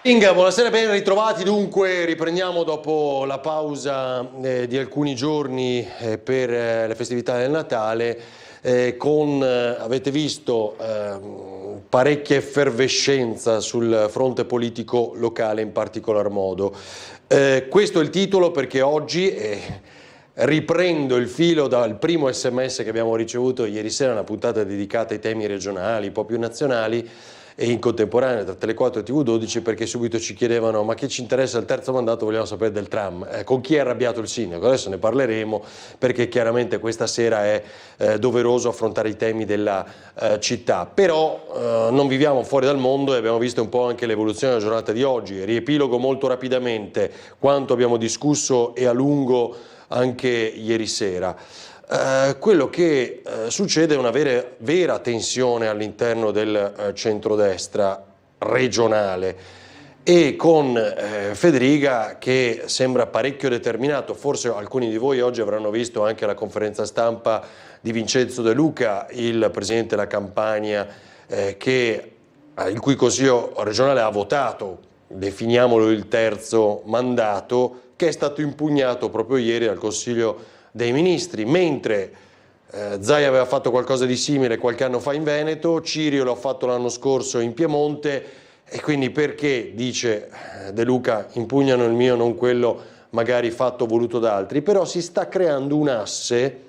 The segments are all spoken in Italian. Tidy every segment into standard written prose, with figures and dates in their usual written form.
Buonasera, ben ritrovati. Dunque riprendiamo dopo la pausa di alcuni giorni per le festività del Natale con, avete visto, parecchia effervescenza sul fronte politico locale in particolar modo. Questo è il titolo perché oggi riprendo il filo dal primo SMS che abbiamo ricevuto ieri sera, una puntata dedicata ai temi regionali, un po' più nazionali, e in contemporanea tra Tele4 e TV12, perché subito ci chiedevano ma che ci interessa il terzo mandato, vogliamo sapere del tram, con chi è arrabbiato il sindaco. Adesso ne parleremo perché chiaramente questa sera è doveroso affrontare i temi della città, però non viviamo fuori dal mondo e abbiamo visto un po' anche l'evoluzione della giornata di oggi. Riepilogo molto rapidamente quanto abbiamo discusso e a lungo anche ieri sera. Quello che succede è una vera tensione all'interno del centrodestra regionale e con Federica che sembra parecchio determinato. Forse alcuni di voi oggi avranno visto anche la conferenza stampa di Vincenzo De Luca, il presidente della Campania, il cui consiglio regionale ha votato, definiamolo il terzo mandato, che è stato impugnato proprio ieri dal Consiglio dei Ministri, mentre Zaia aveva fatto qualcosa di simile qualche anno fa in Veneto, Cirio l'ha fatto l'anno scorso in Piemonte, e quindi perché, dice De Luca, impugnano il mio, non quello magari fatto o voluto da altri? Però si sta creando un asse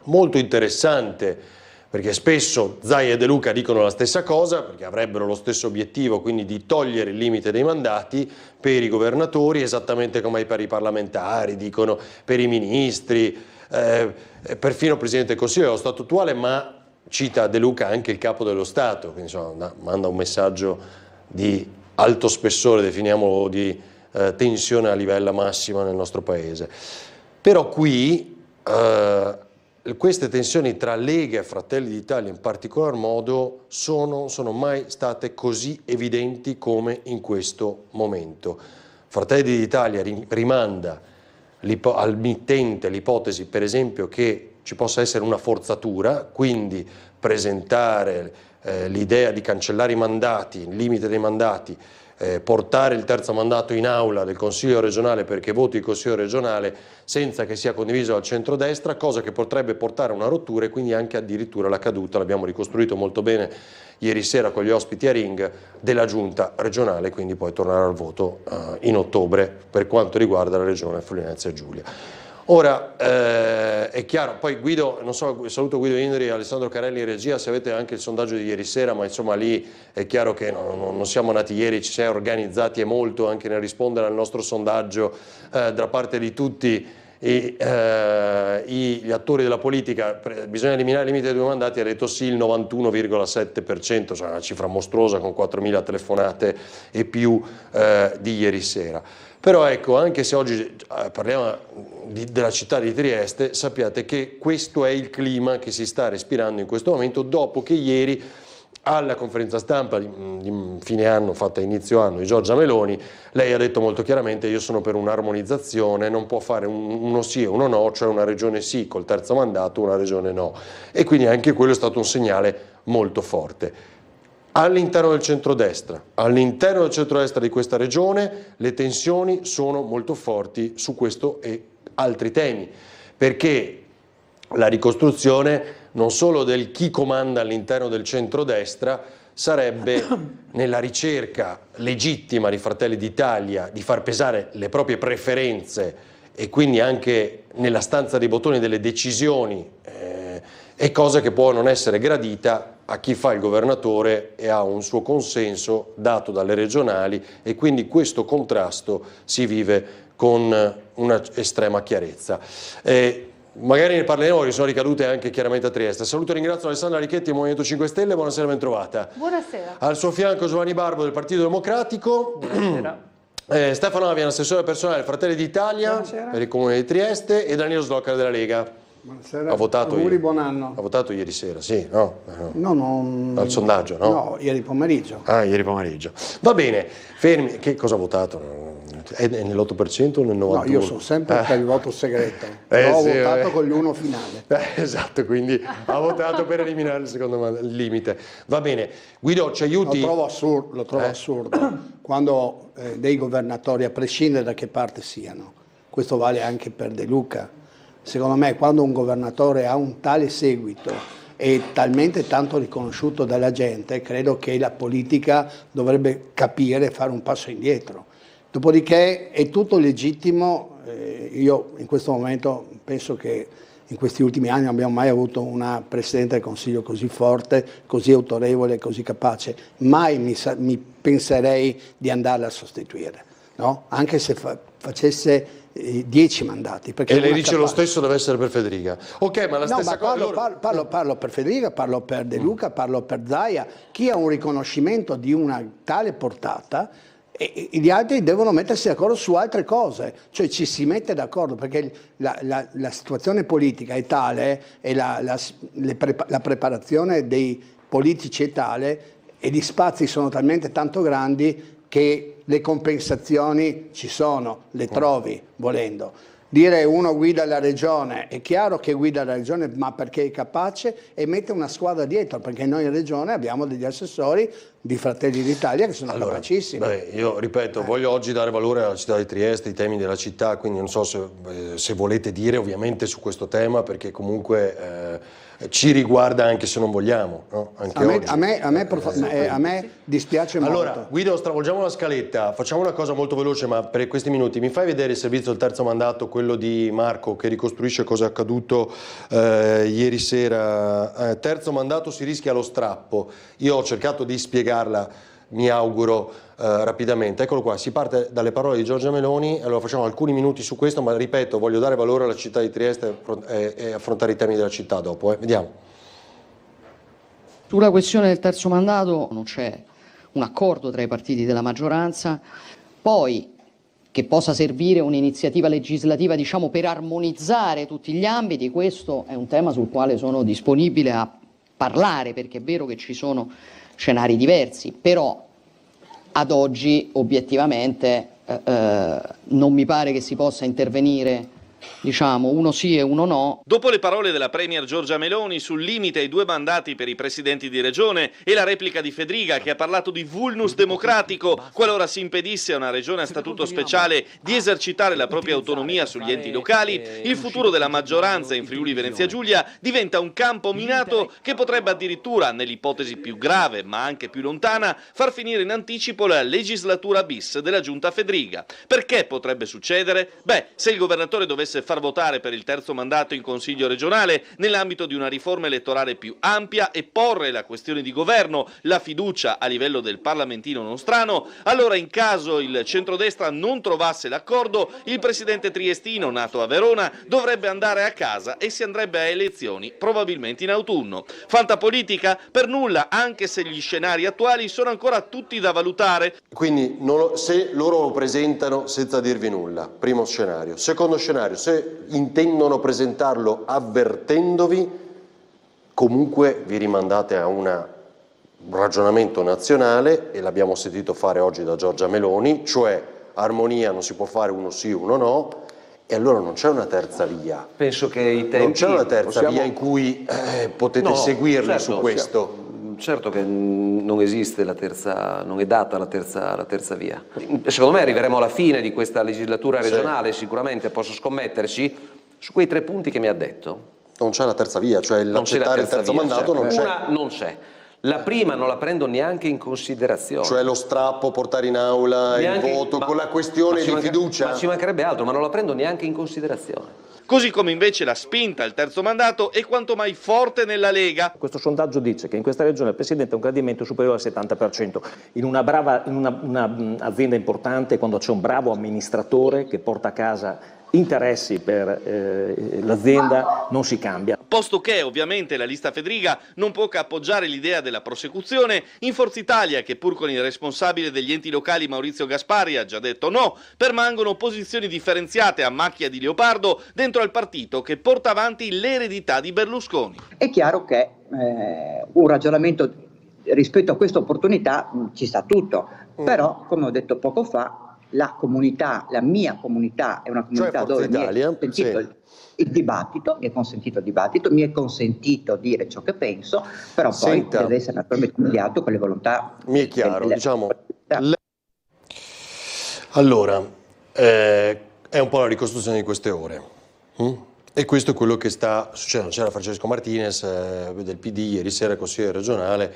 molto interessante, perché spesso Zaia e De Luca dicono la stessa cosa, perché avrebbero lo stesso obiettivo, quindi di togliere il limite dei mandati per i governatori, esattamente come per i parlamentari, dicono per i ministri, perfino il Presidente del Consiglio dello Stato attuale, ma cita De Luca anche il Capo dello Stato, quindi insomma, manda un messaggio di alto spessore, definiamolo di tensione a livello massima nel nostro Paese. Però qui queste tensioni tra Lega e Fratelli d'Italia in particolar modo sono mai state così evidenti come in questo momento. Fratelli d'Italia rimanda al mittente l'ipotesi, per esempio, che ci possa essere una forzatura, quindi presentare l'idea di cancellare i mandati, il limite dei mandati, portare il terzo mandato in aula del Consiglio regionale perché voti il Consiglio regionale senza che sia condiviso dal centrodestra, cosa che potrebbe portare a una rottura e quindi anche addirittura la caduta, l'abbiamo ricostruito molto bene ieri sera con gli ospiti a Ring, della giunta regionale, quindi poi tornare al voto in ottobre per quanto riguarda la regione Friuli Venezia Giulia. Ora è chiaro, poi Guido, non so, saluto Guido Indri e Alessandro Carelli in regia, se avete anche il sondaggio di ieri sera, ma insomma lì è chiaro che non siamo nati ieri, ci siamo organizzati e molto anche nel rispondere al nostro sondaggio da parte di tutti gli attori della politica. Bisogna eliminare il limite dei 2 mandati, ha detto sì il 91,7%, cioè una cifra mostruosa con 4.000 telefonate e più di ieri sera. Però ecco, anche se oggi parliamo della città di Trieste, sappiate che questo è il clima che si sta respirando in questo momento, dopo che ieri alla conferenza stampa di fine anno, fatta a inizio anno, di Giorgia Meloni, lei ha detto molto chiaramente: io sono per un'armonizzazione, non può fare uno sì e uno no, cioè una regione sì col terzo mandato, una regione no. E quindi anche quello è stato un segnale molto forte. All'interno del centrodestra di questa regione le tensioni sono molto forti su questo e altri temi, perché la ricostruzione non solo del chi comanda all'interno del centrodestra sarebbe nella ricerca legittima di Fratelli d'Italia di far pesare le proprie preferenze e quindi anche nella stanza dei bottoni delle decisioni, è cosa che può non essere gradita a chi fa il governatore e ha un suo consenso dato dalle regionali, e quindi questo contrasto si vive con una estrema chiarezza. Magari ne parleremo, che sono ricadute anche chiaramente a Trieste. Saluto e ringrazio Alessandra Richetti del Movimento 5 Stelle, buonasera, ben trovata. Buonasera. Al suo fianco Giovanni Barbo del Partito Democratico. Buonasera. Stefano Avian, assessore personale Fratelli d'Italia per il Comune di Trieste, e Danilo Sloccar della Lega. Buonasera. Ha votato auguri, buon anno. Ha votato ieri sera, sì, no? No, non... Al sondaggio, no? No, ieri pomeriggio. Ah, ieri pomeriggio. Va bene, fermi. Che cosa ha votato? È nell'8% o nel 91%? No, io sono sempre per il voto segreto, però ho votato con l'uno finale. Esatto, quindi ha votato per eliminare il secondo limite. Va bene, Guido, ci aiuti? Lo trovo assurdo quando dei governatori, a prescindere da che parte siano, questo vale anche per De Luca, secondo me quando un governatore ha un tale seguito e talmente tanto riconosciuto dalla gente, credo che la politica dovrebbe capire e fare un passo indietro. Dopodiché è tutto legittimo, io in questo momento penso che in questi ultimi anni non abbiamo mai avuto una Presidente del Consiglio così forte, così autorevole, così capace, mai mi penserei di andarla a sostituire, no? Anche se facesse 10 mandati. E lei dice lo stesso deve essere per Federica. Ok, ma la stessa cosa... Parlo per Federica, parlo per De Luca, parlo per Zaia. Chi ha un riconoscimento di una tale portata, e gli altri devono mettersi d'accordo su altre cose, cioè ci si mette d'accordo perché la situazione politica è tale e la preparazione dei politici è tale e gli spazi sono talmente tanto grandi che le compensazioni ci sono, le trovi volendo. Dire uno guida la regione, è chiaro che guida la regione ma perché è capace e mette una squadra dietro, perché noi in regione abbiamo degli assessori di Fratelli d'Italia che sono capacissimi. Io ripeto, voglio oggi dare valore alla città di Trieste, ai temi della città, quindi non so se volete dire ovviamente su questo tema, perché comunque ci riguarda anche se non vogliamo, no? Anche oggi. A me dispiace molto. Allora, Guido, stravolgiamo la scaletta, facciamo una cosa molto veloce, ma per questi minuti mi fai vedere il servizio del terzo mandato, quello di Marco, che ricostruisce cosa è accaduto ieri sera. Terzo mandato, si rischia lo strappo. Io ho cercato di spiegarla, mi auguro, rapidamente. Eccolo qua, si parte dalle parole di Giorgia Meloni, allora facciamo alcuni minuti su questo, ma ripeto, voglio dare valore alla città di Trieste e affrontare i temi della città dopo. Vediamo. Sulla questione del terzo mandato non c'è un accordo tra i partiti della maggioranza, poi che possa servire un'iniziativa legislativa, diciamo, per armonizzare tutti gli ambiti, questo è un tema sul quale sono disponibile a parlare, perché è vero che ci sono scenari diversi, però ad oggi obiettivamente non mi pare che si possa intervenire, diciamo, uno sì e uno no. Dopo le parole della Premier Giorgia Meloni sul limite ai 2 mandati per i presidenti di regione e la replica di Federica, che ha parlato di vulnus democratico qualora si impedisse a una regione a statuto speciale di esercitare la propria autonomia sugli enti locali, il futuro della maggioranza in Friuli Venezia Giulia diventa un campo minato che potrebbe addirittura, nell'ipotesi più grave ma anche più lontana, far finire in anticipo la legislatura bis della giunta Federica. Perché potrebbe succedere? Beh, se il governatore dovesse far votare per il terzo mandato in Consiglio regionale nell'ambito di una riforma elettorale più ampia e porre la questione di governo, la fiducia a livello del parlamentino nostrano, allora in caso il centrodestra non trovasse l'accordo, il presidente triestino nato a Verona dovrebbe andare a casa e si andrebbe a elezioni probabilmente in autunno. Fantapolitica? Per nulla, anche se gli scenari attuali sono ancora tutti da valutare. Quindi se loro lo presentano senza dirvi nulla, primo scenario. Secondo scenario, se intendono presentarlo avvertendovi, comunque vi rimandate a un ragionamento nazionale, e l'abbiamo sentito fare oggi da Giorgia Meloni, cioè armonia, non si può fare uno sì, uno no, e allora non c'è una terza via. Penso che i tempi... Non c'è una terza via in cui potete seguirli certo, su questo. Certo che non esiste la terza, non è data la terza via. Secondo me arriveremo alla fine di questa legislatura regionale, sicuramente posso scommetterci, su quei 3 punti che mi ha detto. Non c'è la terza via, cioè l'accettare il terzo mandato non c'è. Una non c'è. La prima non la prendo neanche in considerazione. Cioè lo strappo, portare in aula il voto con la questione di fiducia? Ma ci mancherebbe altro, ma non la prendo neanche in considerazione. Così come invece la spinta al terzo mandato è quanto mai forte nella Lega. Questo sondaggio dice che in questa regione il Presidente ha un gradimento superiore al 70%. In una azienda importante, quando c'è un bravo amministratore che porta a casa interessi per l'azienda non si cambia. Posto che ovviamente la lista Fedriga non può che appoggiare l'idea della prosecuzione, in Forza Italia, che pur con il responsabile degli enti locali Maurizio Gaspari ha già detto no, permangono posizioni differenziate a macchia di leopardo dentro al partito che porta avanti l'eredità di Berlusconi. È chiaro che un ragionamento rispetto a questa opportunità ci sta tutto, però come ho detto poco fa, la mia comunità è una comunità dove mi è consentito il dibattito, mi è consentito dire ciò che penso, però poi deve essere naturalmente mediato con le volontà. Mi è chiaro, diciamo. Allora, è un po' la ricostruzione di queste ore. E questo è quello che sta succedendo. C'era Francesco Martinez del PD ieri sera, consigliere regionale,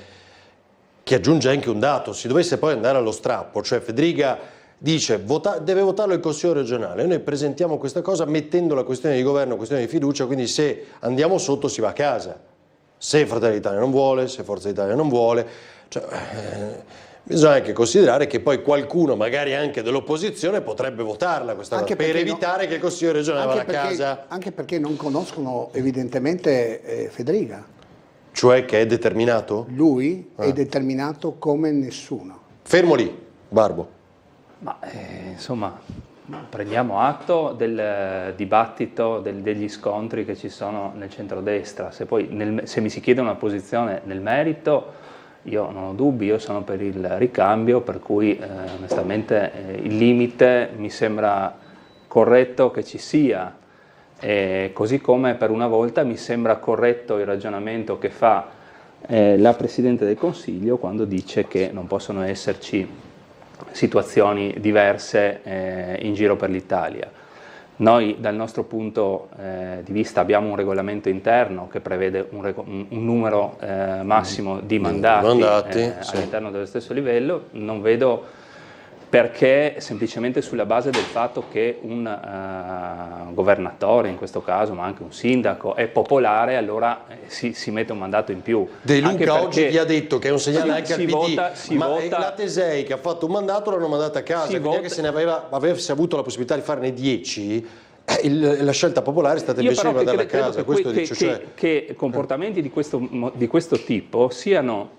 che aggiunge anche un dato: se dovesse poi andare allo strappo, cioè Fedriga dice deve votarlo il Consiglio regionale, noi presentiamo questa cosa mettendo la questione di governo, questione di fiducia, quindi se andiamo sotto si va a casa, se Fratelli d'Italia non vuole, se Forza d'Italia non vuole, cioè, bisogna anche considerare che poi qualcuno, magari anche dell'opposizione, potrebbe votarla questa cosa, per evitare che il Consiglio regionale vada a casa. Anche perché non conoscono evidentemente Fedriga. Cioè che è determinato? Lui è determinato come nessuno. Fermo lì, Barbo. Ma insomma, prendiamo atto del dibattito, degli scontri che ci sono nel centrodestra. Se poi se mi si chiede una posizione nel merito, io non ho dubbi, io sono per il ricambio, per cui onestamente il limite mi sembra corretto che ci sia, così come per una volta mi sembra corretto il ragionamento che fa la Presidente del Consiglio quando dice che non possono esserci situazioni diverse in giro per l'Italia. Noi dal nostro punto di vista abbiamo un regolamento interno che prevede un numero massimo di mandati all'interno dello stesso livello. Non vedo perché, semplicemente sulla base del fatto che un governatore in questo caso, ma anche un sindaco, è popolare, allora si mette un mandato in più. De Luca oggi gli ha detto che è un segnale anche al PD, ma la Tesei che ha fatto un mandato l'hanno mandata a casa, quindi anche se ne avesse avuto la possibilità di farne 10, la scelta popolare è stata invece di mandarla a casa. Che comportamenti di questo tipo siano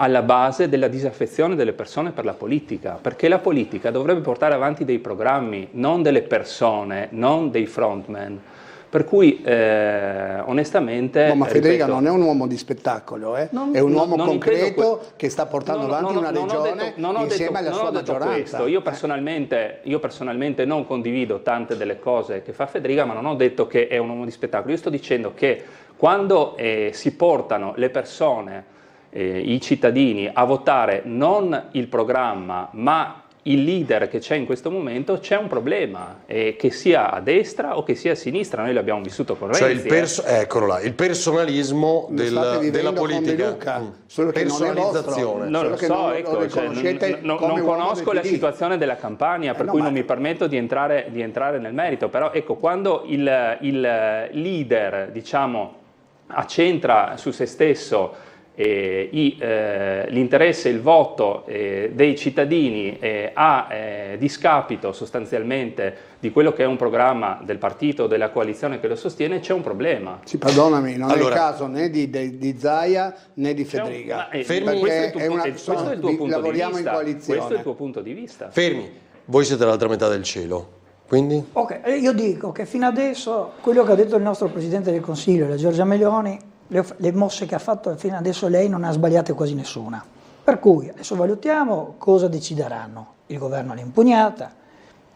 alla base della disaffezione delle persone per la politica, perché la politica dovrebbe portare avanti dei programmi, non delle persone, non dei frontman. Per cui onestamente... No, ma Federica non è un uomo di spettacolo, è un uomo concreto che sta portando avanti una regione insieme alla sua maggioranza. Io personalmente non condivido tante delle cose che fa Federica, ma non ho detto che è un uomo di spettacolo. Io sto dicendo che quando si portano le persone, i cittadini, a votare non il programma, ma il leader che c'è in questo momento, c'è un problema, che sia a destra o che sia a sinistra. Noi l'abbiamo vissuto con Renzi. Eccolo là, il personalismo della politica. Solo che personalizzazione. Non lo so, non conosco la situazione della Campania, per cui non mi permetto di entrare nel merito, però ecco, quando il leader, diciamo, accentra su se stesso l'interesse e il voto dei cittadini a discapito sostanzialmente di quello che è un programma del partito o della coalizione che lo sostiene, c'è un problema. Sì, perdonami, non è il caso né di Zaia né di Fedriga. Questo è il tuo punto di vista. Questo è il tuo punto di vista. Fermi, voi siete dall'altra metà del cielo, quindi? Ok, io dico che fino adesso quello che ha detto il nostro Presidente del Consiglio, la Giorgia Meloni, le mosse che ha fatto fino adesso lei non ha sbagliate quasi nessuna. Per cui adesso valutiamo cosa decideranno. Il governo l'ha impugnata.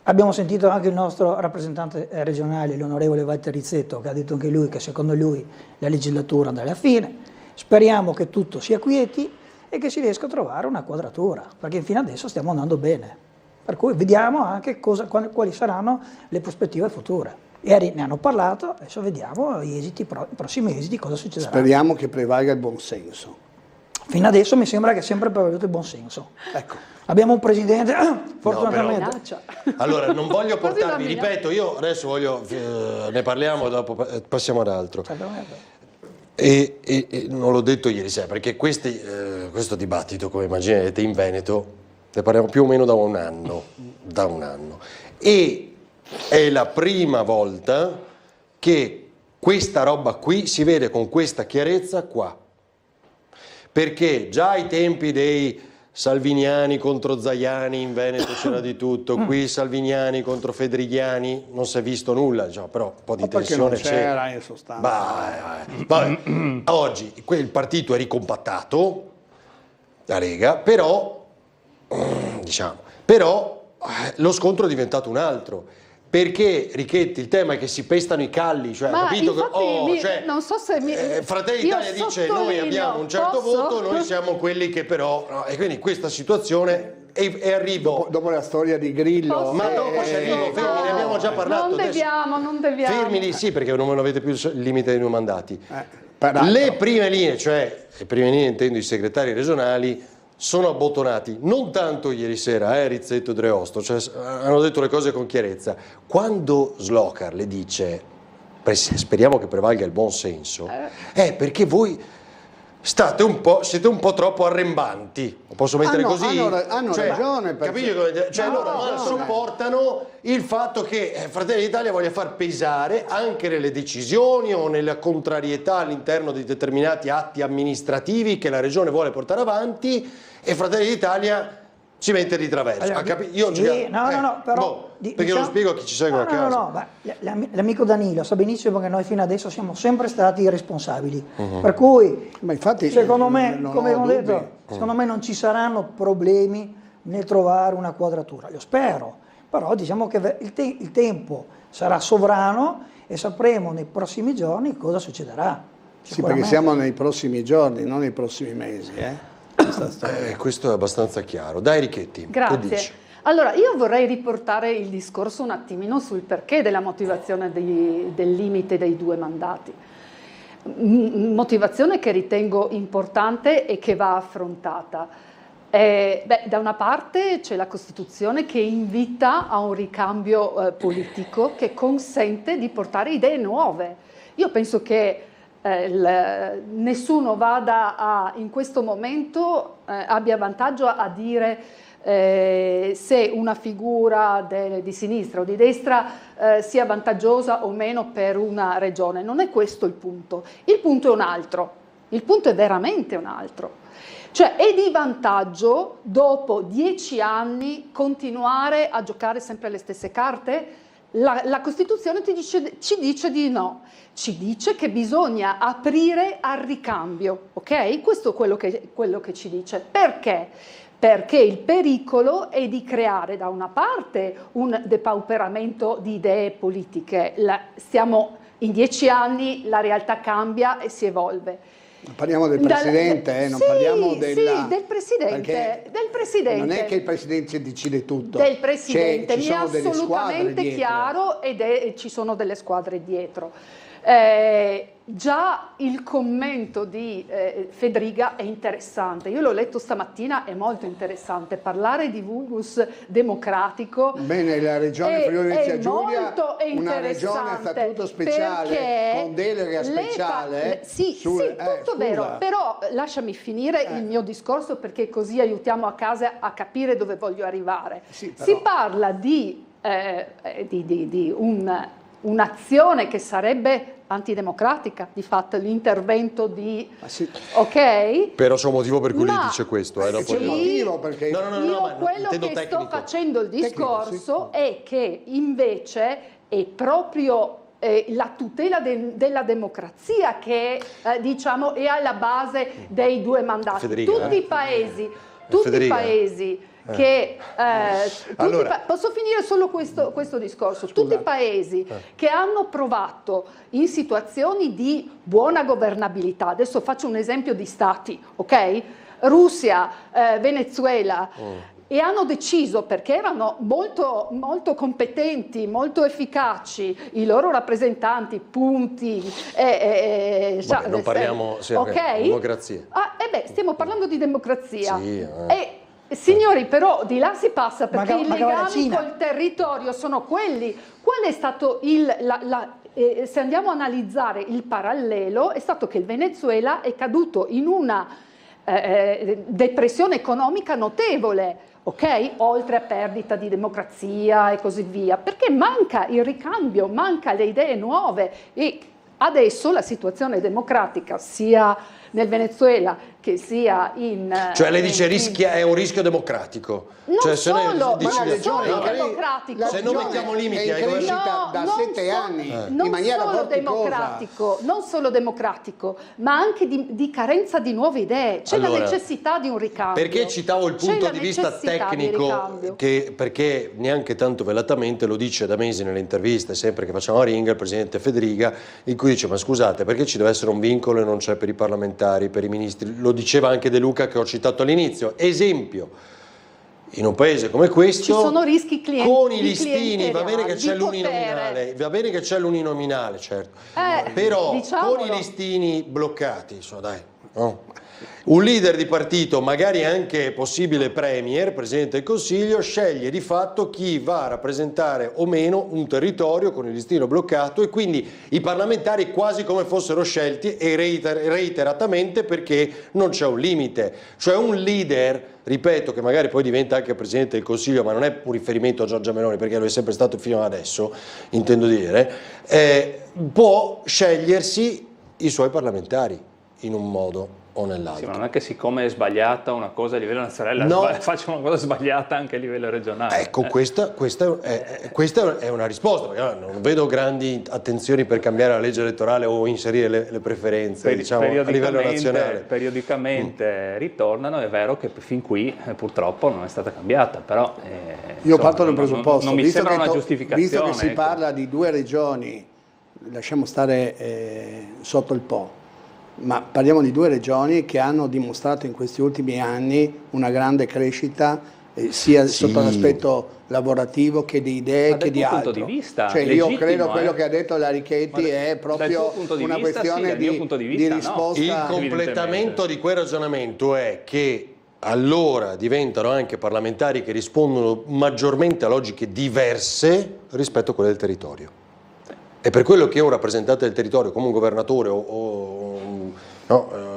Abbiamo sentito anche il nostro rappresentante regionale, l'onorevole Walter Rizzetto, che ha detto anche lui che secondo lui la legislatura andrà alla fine. Speriamo che tutto sia quieti e che si riesca a trovare una quadratura, perché fino adesso stiamo andando bene. Per cui vediamo anche quali saranno le prospettive future. Ieri ne hanno parlato, adesso vediamo i prossimi esiti, cosa succederà. Speriamo che prevalga il buonsenso. Fino adesso mi sembra che è sempre prevalduto il buonsenso. Ecco. Abbiamo un Presidente, fortunatamente... Allora, non voglio portarvi, ripeto, io adesso ne parliamo, dopo passiamo ad altro. E non l'ho detto ieri sera, perché questo dibattito, come immaginerete, in Veneto, ne parliamo più o meno da un anno. E è la prima volta che questa roba qui si vede con questa chiarezza qua. Perché già ai tempi dei salviniani contro Zaiani, in Veneto c'era di tutto, qui salviniani contro fedrighiani, non si è visto nulla, diciamo, però un po' di tensione c'era in sostanza. Vabbè. Oggi il partito è ricompattato, la Lega, però, diciamo, lo scontro è diventato un altro. Perché, Richetti, il tema è che si pestano i calli, cioè, capito? Infatti, non so se Fratelli d'Italia dice noi abbiamo un certo voto, noi siamo quelli che però... No, e quindi questa situazione è arrivo... Dopo la storia di Grillo... Ma dopo ci arrivo, fermi, ne abbiamo già parlato. Non deviamo. Fermi lì, sì, perché non avete più il limite dei 2 mandati. Le prime linee, cioè, le prime linee intendo i segretari regionali, sono abbottonati, non tanto ieri sera, Rizzetto e Dreosto, cioè, hanno detto le cose con chiarezza. Quando Slocar le dice speriamo che prevalga il buon senso, è perché voi siete un po' troppo arrembanti, lo posso mettere così? Hanno ragione. Capito? Cioè loro sopportano il fatto che Fratelli d'Italia voglia far pesare anche nelle decisioni o nella contrarietà all'interno di determinati atti amministrativi che la Regione vuole portare avanti e Fratelli d'Italia si mette di traverso. Però perché lo spiego a chi ci segue a casa. L'amico Danilo sa benissimo che noi fino adesso siamo sempre stati responsabili. Per cui, infatti, secondo me, come abbiamo detto, secondo me non ci saranno problemi nel trovare una quadratura. Lo spero, però diciamo che il tempo sarà sovrano e sapremo nei prossimi giorni cosa succederà. Sì, perché siamo nei prossimi giorni, non nei prossimi mesi, questo è abbastanza chiaro. Dai, Richetti, grazie. Che dici? Allora, io vorrei riportare il discorso un attimino sul perché della motivazione del limite dei 2 mandati. Motivazione che ritengo importante e che va affrontata. Da una parte c'è la Costituzione che invita a un ricambio politico che consente di portare idee nuove. Io penso che nessuno vada in questo momento abbia vantaggio a dire se una figura di sinistra o di destra sia vantaggiosa o meno per una regione. Non è questo il punto. Il punto è un altro. Il punto è veramente un altro. Cioè è di vantaggio dopo 10 anni continuare a giocare sempre le stesse carte? La Costituzione ci dice di no, ci dice che bisogna aprire al ricambio, ok? Questo è quello che ci dice. Perché? Perché il pericolo è di creare da una parte un depauperamento di idee politiche. Stiamo in 10 anni, la realtà cambia e si evolve. Parliamo del Presidente, non parliamo della... Sì, del Presidente. Non è che il Presidente decide tutto. Del Presidente, mi è assolutamente chiaro ed ci sono delle squadre dietro. Già il commento di Fedriga è interessante, io l'ho letto stamattina, è molto interessante, parlare di vulnus democratico. Bene, la regione Friuli-Venezia Giulia, una regione a statuto speciale, con delega speciale. Sì, tutto vero, però lasciami finire il mio discorso perché così aiutiamo a casa a capire dove voglio arrivare. Sì, si parla di un'azione che sarebbe antidemocratica, di fatto l'intervento di... Ok? Però c'è un motivo per cui lei dice questo. C'è un motivo perché... Io quello che sto facendo il discorso è che invece è proprio la tutela della democrazia che diciamo è alla base dei 2 mandati. Federica, tutti i paesi che posso finire solo questo discorso. Tutti i paesi che hanno provato in situazioni di buona governabilità, adesso faccio un esempio di stati, ok? Russia, Venezuela, e hanno deciso, perché erano molto, molto competenti, molto efficaci, i loro rappresentanti, punti. Non parliamo di democrazia. Stiamo parlando di democrazia. Sì, signori, però di là si passa perché i legami col territorio sono quelli. Qual è stato se andiamo a analizzare il parallelo, è stato che il Venezuela è caduto in una depressione economica notevole, ok? Oltre a perdita di democrazia e così via, perché manca il ricambio, manca le idee nuove e adesso la situazione democratica sia nel Venezuela che sia in... Cioè lei dice è un rischio democratico. Non cioè, solo, democratico. Se non mettiamo limiti ai governi da 7 anni in maniera vorticosa. Non solo democratico, ma anche di carenza di nuove idee. C'è la necessità di un ricambio. Perché citavo il punto di vista tecnico, perché neanche tanto velatamente lo dice da mesi nelle interviste, sempre che facciamo a Ring, il presidente Fedriga, in cui dice: ma scusate, perché ci deve essere un vincolo e non c'è per i parlamentari, per i ministri? Lo diceva anche De Luca, che ho citato all'inizio. Esempio, in un paese come questo, ci sono rischi con i listini, va bene che c'è l'uninominale, certo, però diciamolo, con i listini bloccati, dai, no? Un leader di partito, magari anche possibile premier, presidente del Consiglio, sceglie di fatto chi va a rappresentare o meno un territorio con il listino bloccato, e quindi i parlamentari quasi come fossero scelti e reiteratamente, perché non c'è un limite. Cioè un leader, ripeto, che magari poi diventa anche presidente del Consiglio, ma non è un riferimento a Giorgia Meloni, perché lo è sempre stato fino ad adesso, intendo dire, può scegliersi i suoi parlamentari in un modo o nell'altro. Sì, ma non è che siccome è sbagliata una cosa a livello nazionale, faccia una cosa sbagliata anche a livello regionale. Ecco, questa è una risposta, perché non vedo grandi attenzioni per cambiare la legge elettorale o inserire le preferenze, diciamo, a livello nazionale. Periodicamente ritornano, è vero che fin qui purtroppo non è stata cambiata, però io parto dal presupposto, non mi sembra una giustificazione. Visto che si parla di 2 regioni, lasciamo stare sotto il Po, ma parliamo di 2 regioni che hanno dimostrato in questi ultimi anni una grande crescita, sia sotto l'aspetto lavorativo che di idee che di altro. Punto di vista, cioè, io credo quello che ha detto la Richetti è proprio una questione di risposta. Il completamento di quel ragionamento è che allora diventano anche parlamentari che rispondono maggiormente a logiche diverse rispetto a quelle del territorio. È per quello che un rappresentante del territorio, come un governatore o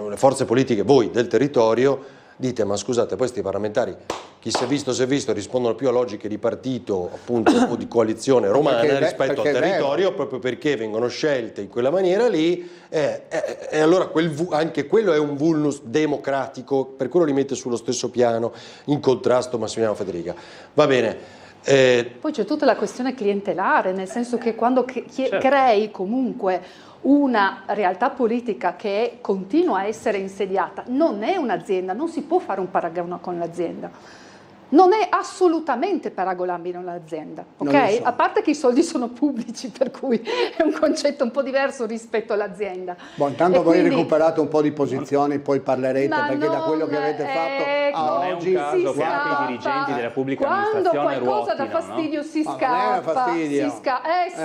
le forze politiche, voi del territorio, dite: ma scusate, poi questi parlamentari, chi si è visto, rispondono più a logiche di partito, appunto, o di coalizione romana rispetto al territorio, proprio perché vengono scelte in quella maniera lì, e allora anche quello è un vulnus democratico, per quello li mette sullo stesso piano, in contrasto Massimiliano Fedriga. Va bene. Poi c'è tutta la questione clientelare, nel senso che quando crei comunque una realtà politica che continua a essere insediata, non è un'azienda, non si può fare un paragone con l'azienda. Non è assolutamente paragonabile un'azienda, ok? A parte che i soldi sono pubblici, per cui è un concetto un po' diverso rispetto all'azienda. Intanto voi recuperate un po' di posizioni, poi parlerete, perché da quello che avete fatto a oggi... Non è un caso che anche i dirigenti della pubblica amministrazione ruotino. Quando qualcosa dà fastidio si scappa.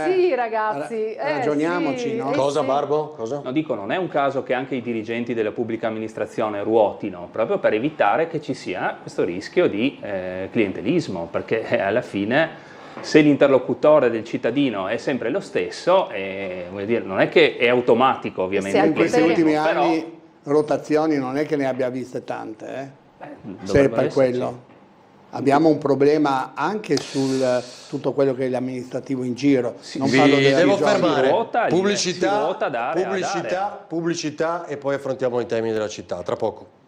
Sì, ragazzi. Ragioniamoci, no? Cosa, Barbo? Cosa? No, dico, non è un caso che anche i dirigenti della pubblica amministrazione ruotino, proprio per evitare che ci sia questo rischio di clientelismo, perché alla fine, se l'interlocutore del cittadino è sempre lo stesso, vuol dire, non è che è automatico, ovviamente. In questi ultimi anni rotazioni non è che ne abbia viste tante, se per quello. Abbiamo un problema anche su tutto quello che è l'amministrativo in giro. Non parlo devo fermare. Pubblicità e poi affrontiamo i temi della città. Tra poco.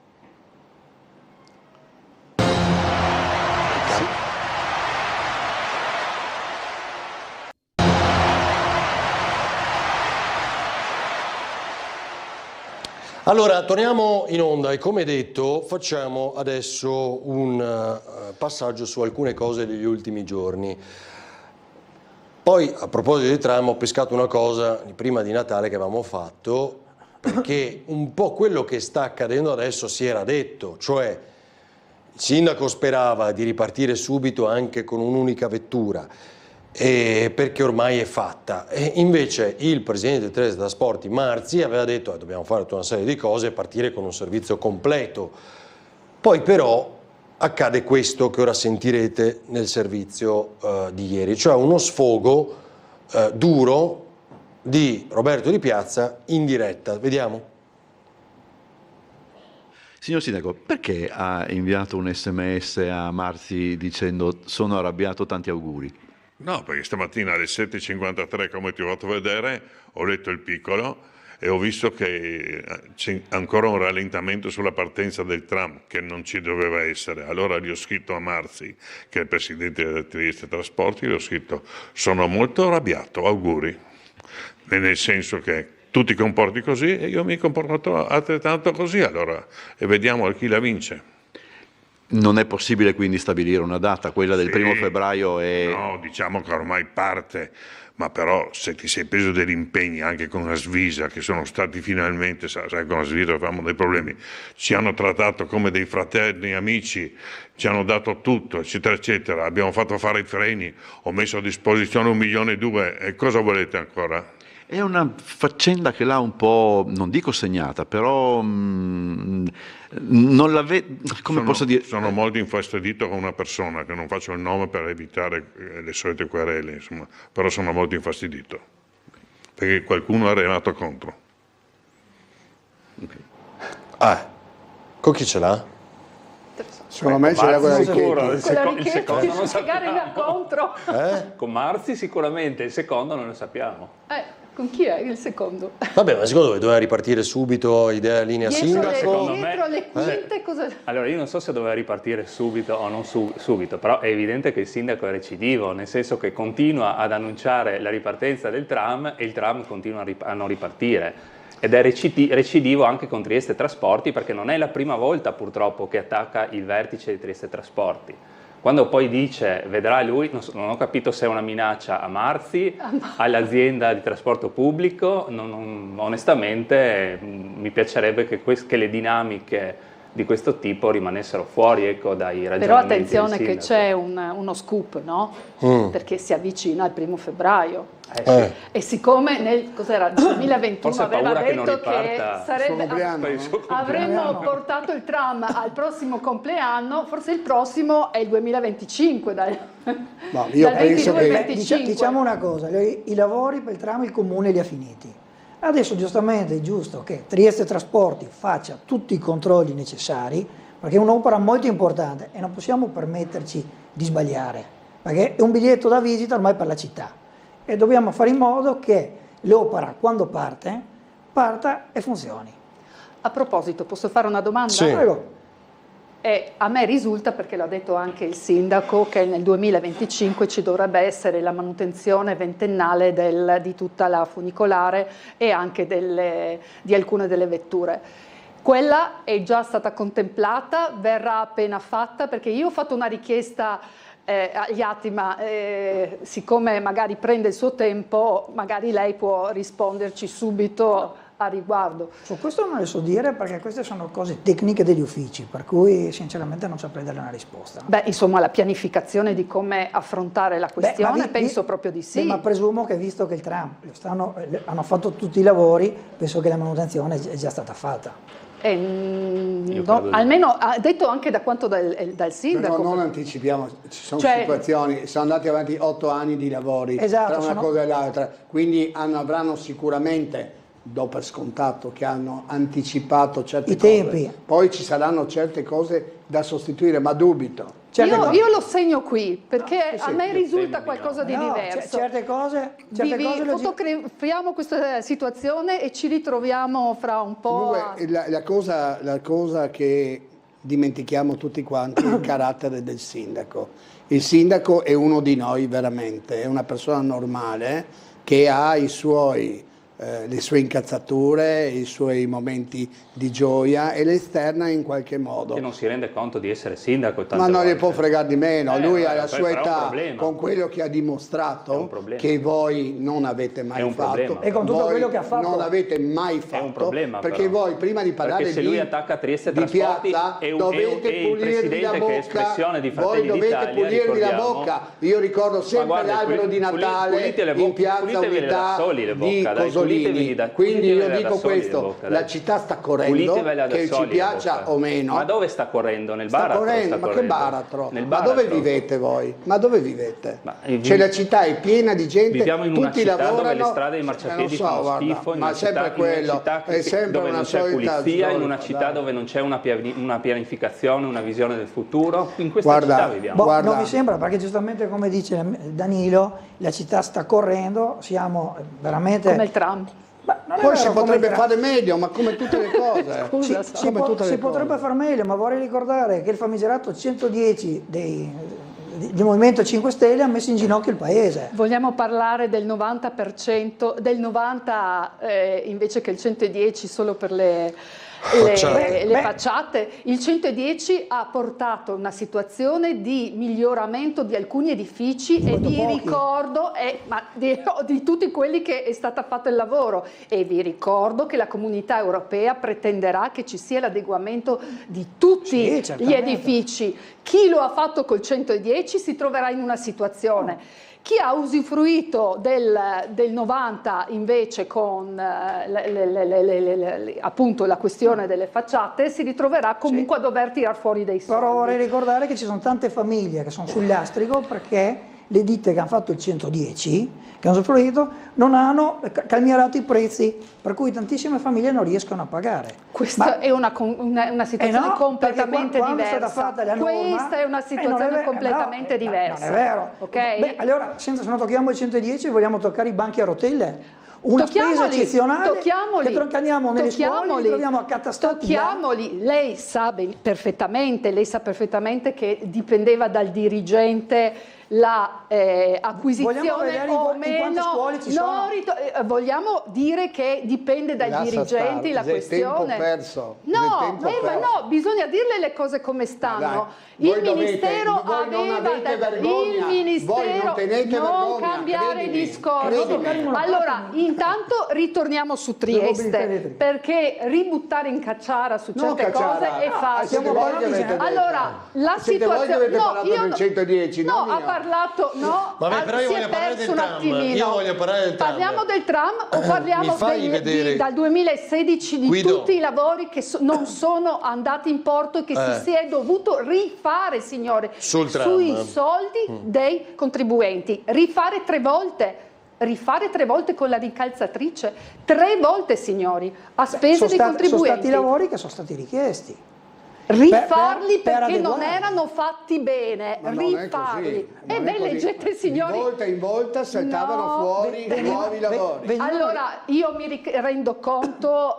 Allora, torniamo in onda e come detto facciamo adesso un passaggio su alcune cose degli ultimi giorni. Poi, a proposito di Trump, ho pescato una cosa prima di Natale che avevamo fatto, perché un po' quello che sta accadendo adesso si era detto, cioè il sindaco sperava di ripartire subito anche con un'unica vettura, perché ormai è fatta, e invece il presidente del Teletrasporti Marzi aveva detto dobbiamo fare tutta una serie di cose e partire con un servizio completo. Poi però accade questo che ora sentirete nel servizio di ieri, cioè uno sfogo duro di Roberto Di Piazza in diretta. Vediamo. Signor Sindaco, perché ha inviato un SMS a Marzi dicendo sono arrabbiato, tanti auguri? No, perché stamattina alle 7.53, come ti ho fatto vedere, ho letto il piccolo e ho visto che c'è ancora un rallentamento sulla partenza del tram che non ci doveva essere. Allora gli ho scritto a Marzi, che è il presidente della Trieste Trasporti, gli ho scritto sono molto arrabbiato, auguri, nel senso che tu ti comporti così e io mi comporto altrettanto così, allora, e vediamo chi la vince. Non è possibile quindi stabilire una data, quella del 1° febbraio è... No, diciamo che ormai parte, ma però se ti sei preso degli impegni anche con la Svisa, che sono stati finalmente, sai con la Svisa avevamo dei problemi, ci hanno trattato come dei fratelli amici, ci hanno dato tutto, eccetera, eccetera, abbiamo fatto fare i freni, ho messo a disposizione 1,2 milioni e cosa volete ancora? È una faccenda che l'ha un po', non dico segnata, però non posso dire? Sono molto infastidito con una persona, che non faccio il nome per evitare le solite querele, insomma, però sono molto infastidito, perché qualcuno è arrivato contro. Con chi ce l'ha? Secondo me c'è quella di il Richetti, secondo non spiegare sappiamo. contro. Con Marzi sicuramente, il secondo non lo sappiamo. Con chi è il secondo? Vabbè, ma secondo voi doveva ripartire subito, idea linea sindaco? Dietro le quinte cosa... Allora io non so se doveva ripartire subito o non subito, però è evidente che il sindaco è recidivo, nel senso che continua ad annunciare la ripartenza del tram e il tram continua a non ripartire. Ed è recidivo anche con Trieste Trasporti, perché non è la prima volta purtroppo che attacca il vertice di Trieste Trasporti. Quando poi dice, vedrà lui, non ho capito se è una minaccia a Marzi, all'azienda di trasporto pubblico, onestamente mi piacerebbe che le dinamiche di questo tipo rimanessero fuori, ecco, dai ragionamenti. Però attenzione che c'è uno scoop, no? Perché si avvicina il 1° febbraio. Sì. E siccome nel 2021 aveva detto che avremmo portato il tram al prossimo compleanno, forse il prossimo è il 2025, dal 22 al 25. Diciamo una cosa, i lavori per il tram il comune li ha finiti. Adesso giustamente è giusto che Trieste Trasporti faccia tutti i controlli necessari, perché è un'opera molto importante e non possiamo permetterci di sbagliare, perché è un biglietto da visita ormai per la città e dobbiamo fare in modo che l'opera quando parta e funzioni. A proposito, posso fare una domanda? Sì. Prego. A me risulta, perché l'ha detto anche il sindaco, che nel 2025 ci dovrebbe essere la manutenzione ventennale di tutta la funicolare e anche di alcune delle vetture. Quella è già stata contemplata, verrà appena fatta, perché io ho fatto una richiesta agli atti, ma siccome magari prende il suo tempo, magari lei può risponderci subito a riguardo. Su questo non le so dire, perché queste sono cose tecniche degli uffici, per cui sinceramente non saprei dare una risposta. Beh, insomma, la pianificazione di come affrontare la questione, penso proprio di sì. Ma presumo che, visto che il tram hanno fatto tutti i lavori, penso che la manutenzione è già stata fatta. Almeno ha detto anche da quanto dal sindaco. Però non anticipiamo, ci sono situazioni, sono andati avanti 8 anni di lavori tra una cosa e l'altra, quindi avranno sicuramente, do per scontato che hanno anticipato certe tempi. Poi ci saranno certe cose da sostituire, ma dubito. Io lo segno qui, perché a me risulta qualcosa di diverso. Certe cose fotografiamo questa situazione e ci ritroviamo fra un po'. La cosa che dimentichiamo tutti quanti è il carattere del sindaco. Il sindaco è uno di noi veramente, è una persona normale che ha le sue incazzature, i suoi momenti di gioia e le esterna in qualche modo. Che non si rende conto di essere sindaco. Ma non gli può fregare di meno, lui alla sua età, con quello che ha dimostrato, che voi non avete mai fatto, e con tutto quello che ha fatto non avete mai fatto, è un problema, perché voi prima di parlare se lui attacca Trieste di Trasporti piazza il dovete pulirvi presidente la che è espressione di bocca, Fratelli voi dovete d'Italia, pulirvi la ricordiamo. bocca. Io ricordo sempre l'albero di Natale in piazza Unità di Cosolino, Mussolini. Quindi io dico questo, la città sta correndo, che ci piaccia o meno. Ma dove sta correndo? Nel baratro? Correndo, ma che baratro? Ma dove vivete voi? Ma dove vivete? Cioè la città è piena di gente, viviamo in una tutti città lavorano, dove le strade e i marciapiedi fanno schifo, in ma una sempre città, quello, in una città è sempre dove una non c'è solita pulizia, in zona, una città dove non c'è una pianificazione, una visione del futuro. In questa città viviamo. Non mi sembra, perché giustamente come dice Danilo, la città sta correndo, siamo veramente... Come il tram. Poi si potrebbe fare meglio, ma come tutte le cose. Si potrebbe fare meglio, ma vorrei ricordare che il famigerato 110 del Movimento 5 Stelle ha messo in ginocchio il paese. Vogliamo parlare del 90%, del 90% invece che il 110 solo per le facciate. Il 110 ha portato una situazione di miglioramento di alcuni edifici e di ricordo di tutti quelli che è stato fatto il lavoro, e vi ricordo che la Comunità Europea pretenderà che ci sia l'adeguamento di tutti gli edifici. Chi lo ha fatto col 110 si troverà in una situazione. Chi ha usufruito del 90 invece con appunto la questione delle facciate si ritroverà comunque a dover tirar fuori dei soldi. Però vorrei ricordare che ci sono tante famiglie che sono sul lastrico perché le ditte che hanno fatto il 110, che hanno usufruito, non hanno calmierato i prezzi, per cui tantissime famiglie non riescono a pagare. Questa è una situazione completamente diversa. È stata fatta la norma, questa è una situazione completamente diversa. Non è vero. Okay? Allora, se non tocchiamo il 110, vogliamo toccare i banchi a rotelle? Una spesa eccezionale che andiamo nelle scuole, li troviamo accatastati. Tocchiamoli. Lei sa perfettamente che dipendeva dal dirigente l'acquisizione o meno. Vogliamo dire che dipende dai dirigenti la questione. No, bisogna dirle le cose come stanno. Il Ministero non cambiare discorso. Allora, intanto ritorniamo su Trieste, perché ributtare in cacciara su certe cose è facile. Allora, la situazione ha parlato, però io voglio parlare del tram. Parliamo del tram o parliamo dal 2016 di tutti i lavori che non sono andati in porto e che si è dovuto rifare, signore, sui soldi dei contribuenti. Rifare 3 volte con la rincalzatrice, 3 volte, signori, a spese dei contribuenti. Sono stati lavori che sono stati richiesti. Rifarli perché non erano fatti bene, rifarli. E beh, leggete, signori. Di volta in volta saltavano fuori nuovi lavori. Allora, io mi rendo conto,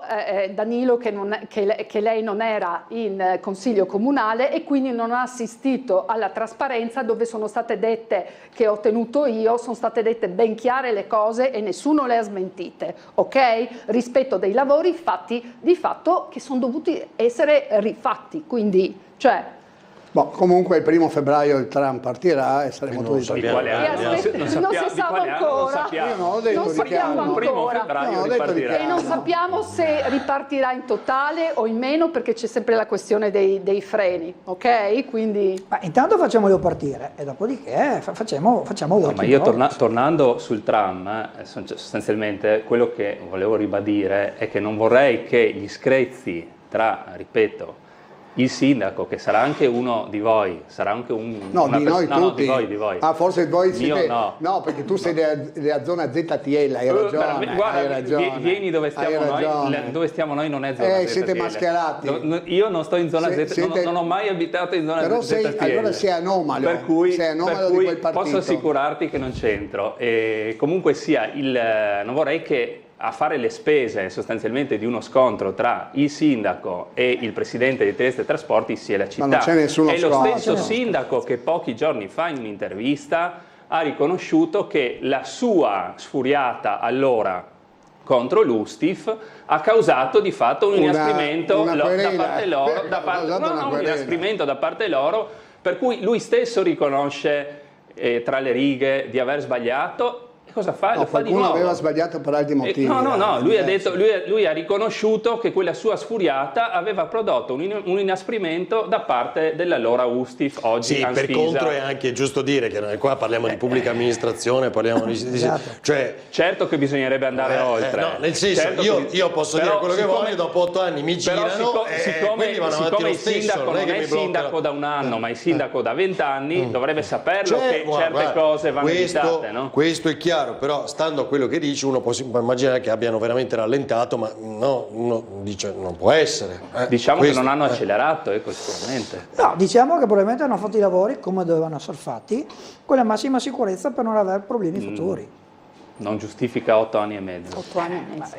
Danilo, che lei non era in consiglio comunale e quindi non ha assistito alla trasparenza, dove sono state dette, che ho tenuto io, sono state dette ben chiare le cose e nessuno le ha smentite, ok? Rispetto dei lavori fatti di fatto che sono dovuti essere rifatti. Quindi, comunque il 1° febbraio il tram partirà e saremo tutti non si sa ancora. Non sappiamo ancora. E non sappiamo se ripartirà in totale o in meno, perché c'è sempre la questione dei freni, ok? Quindi intanto facciamolo partire e dopodiché facciamo ma io tornando sul tram, sostanzialmente quello che volevo ribadire è che non vorrei che gli screzi tra, ripeto, il sindaco, che sarà anche uno di voi, sarà anche di noi tutti. Di voi. Forse voi siete... No, perché tu sei della zona ZTL, hai ragione. Guarda, vieni dove stiamo noi, dove stiamo noi non è zona ZTL. Siete mascherati. Io non sto in zona ZTL, non ho mai abitato in zona ZTL. Però allora sei anomalo. Per cui di quel partito. Posso assicurarti che non c'entro. E comunque sia, non vorrei che a fare le spese sostanzialmente di uno scontro tra il sindaco e il presidente di Trieste Trasporti sia la città. Ma non c'è nessuno È lo stesso sindaco che pochi giorni fa in un'intervista ha riconosciuto che la sua sfuriata allora contro l'Ustif ha causato di fatto un inasprimento da parte loro, per cui lui stesso riconosce tra le righe di aver sbagliato. cosa fa? No, Lo fa di qualcuno nuovo. aveva sbagliato per altri motivi. No, lui ha detto, lui ha riconosciuto che quella sua sfuriata aveva prodotto un inasprimento da parte dell'allora Ustif, oggi Sì, per Anspisa. contro è anche giusto dire che noi qua parliamo di pubblica amministrazione, parliamo cioè, certo che bisognerebbe andare oltre. No, nel senso, Certo io posso dire quello che voglio, dopo 8 anni mi girano siccome quindi vanno avanti lo il stesso, sindaco non è sindaco da un anno, ma è sindaco da 20 anni, dovrebbe saperlo che certe cose vanno evitate, no? Questo è chiaro, però stando a quello che dici uno può immaginare che abbiano veramente rallentato, ma no, uno dice non può essere. Diciamo che non hanno accelerato, sicuramente. No, diciamo che probabilmente hanno fatto i lavori come dovevano essere fatti, con la massima sicurezza per non avere problemi futuri. Non giustifica 8 anni e mezzo. 8 anni e mezzo.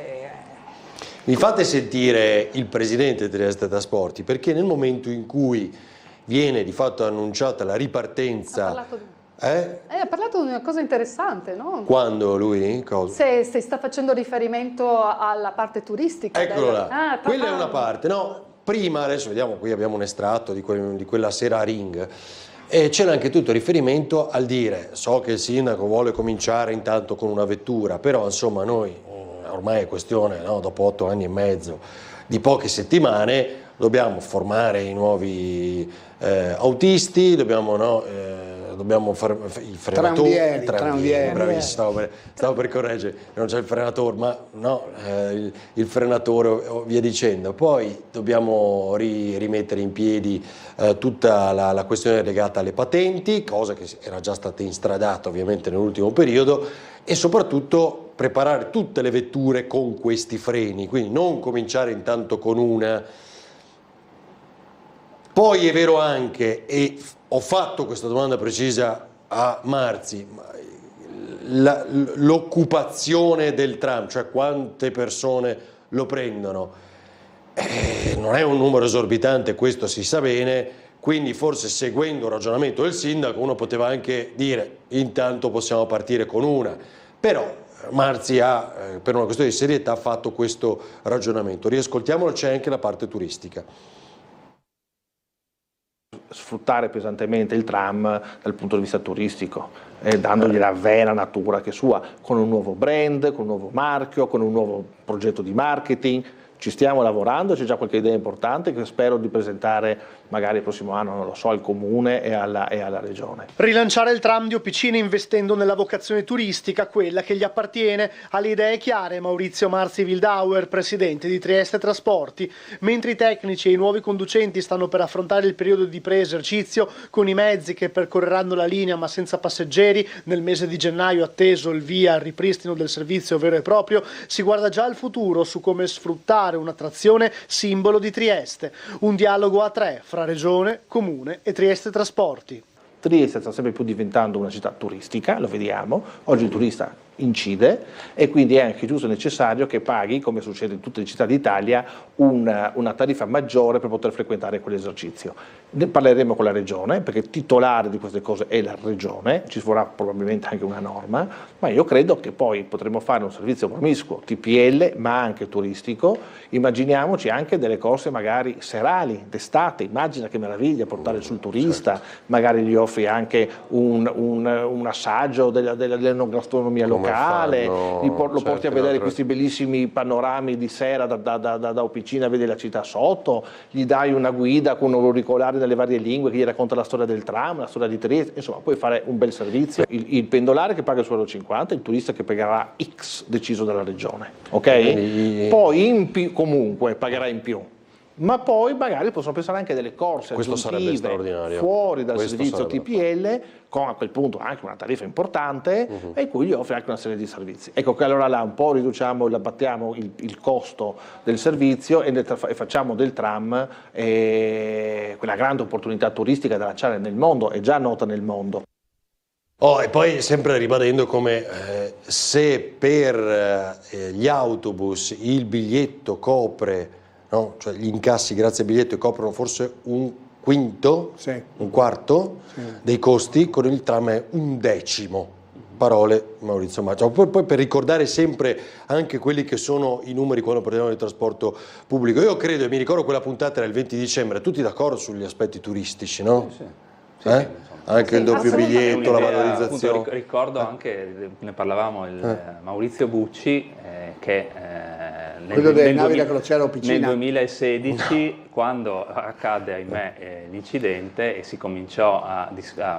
Mi fate sentire il presidente di Trieste Trasporti, perché nel momento in cui viene di fatto annunciata la ripartenza... Ha parlato di una cosa interessante, no? Quando lui? Cosa? Se sta facendo riferimento alla parte turistica. Eccolo là, quella è una parte, no? Prima, adesso vediamo, qui abbiamo un estratto di quella sera a Ring, e c'era anche tutto riferimento al dire, so che il sindaco vuole cominciare intanto con una vettura, però insomma noi, ormai è questione, no? Dopo 8 anni e mezzo, di poche settimane, dobbiamo formare i nuovi autisti, dobbiamo fare il frenatore, tranvieri. bravissimo, stavo per correggere, non c'è il frenatore, ma no, il frenatore o via dicendo. Poi dobbiamo rimettere in piedi tutta la questione legata alle patenti, cosa che era già stata instradata ovviamente nell'ultimo periodo, e soprattutto preparare tutte le vetture con questi freni, quindi non cominciare intanto con una. Poi è vero anche, e ho fatto questa domanda precisa a Marzi, l'occupazione del tram, cioè quante persone lo prendono, non è un numero esorbitante, questo si sa bene, quindi forse seguendo il ragionamento del sindaco uno poteva anche dire intanto possiamo partire con una, però Marzi ha, per una questione di serietà, fatto questo ragionamento. Riascoltiamolo, c'è anche la parte turistica. Sfruttare pesantemente il tram dal punto di vista turistico, dandogli la vera natura che è sua, con un nuovo brand, con un nuovo marchio, con un nuovo progetto di marketing. Ci stiamo lavorando, c'è già qualche idea importante che spero di presentare magari il prossimo anno, non lo so, al Comune e alla Regione. Rilanciare il tram di Opicina investendo nella vocazione turistica, quella che gli appartiene, ha le idee chiare Maurizio Marzi Wildauer, presidente di Trieste Trasporti, mentre i tecnici e i nuovi conducenti stanno per affrontare il periodo di pre-esercizio con i mezzi che percorreranno la linea ma senza passeggeri. Nel mese di gennaio, atteso il via al ripristino del servizio vero e proprio, si guarda già al futuro su come sfruttare un'attrazione simbolo di Trieste, un dialogo a tre fra Regione, Comune e Trieste Trasporti. Trieste sta sempre più diventando una città turistica, lo vediamo, oggi il turista incide e quindi è anche giusto e necessario che paghi, come succede in tutte le città d'Italia, una tariffa maggiore per poter frequentare quell'esercizio. Ne parleremo con la Regione, perché titolare di queste cose è la Regione, ci vorrà probabilmente anche una norma, ma io credo che poi potremo fare un servizio promiscuo, TPL, ma anche turistico. Immaginiamoci anche delle corse magari serali, d'estate, immagina che meraviglia portare sul turista, certo. Magari gli offri anche un assaggio dell'enogastronomia locale, lo porti a vedere questi bellissimi panorami di sera da Opicina a vedere la città sotto, gli dai una guida con un auricolare nelle varie lingue che gli racconta la storia del tram, la storia di Trieste, insomma puoi fare un bel servizio. Il pendolare che paga il suo €50, il turista che pagherà X deciso dalla regione, ok? Poi comunque pagherà in più. Ma poi magari possono pensare anche a delle corse aggiuntive fuori dal servizio TPL, con a quel punto anche una tariffa importante e cui gli offre anche una serie di servizi. Ecco che allora là un po' riduciamo, abbattiamo il costo del servizio e facciamo del tram quella grande opportunità turistica da lanciare nel mondo, è già nota nel mondo. E poi sempre ribadendo come se per gli autobus il biglietto copre, no? Cioè gli incassi grazie al biglietto coprono forse un quinto, un quarto dei costi, con il tram è un decimo. Parole Maurizio Marzi. Poi per ricordare sempre anche quelli che sono i numeri quando parliamo di trasporto pubblico. Io credo, e mi ricordo quella puntata era il 20 dicembre, tutti d'accordo sugli aspetti turistici, no? Anche il doppio biglietto, la Un'idea, valorizzazione. appunto, ricordo anche, ne parlavamo, Maurizio Bucci, che quello delle navi da crociera Opicina. nel 2016, quando accadde, ahimè, l'incidente e si cominciò a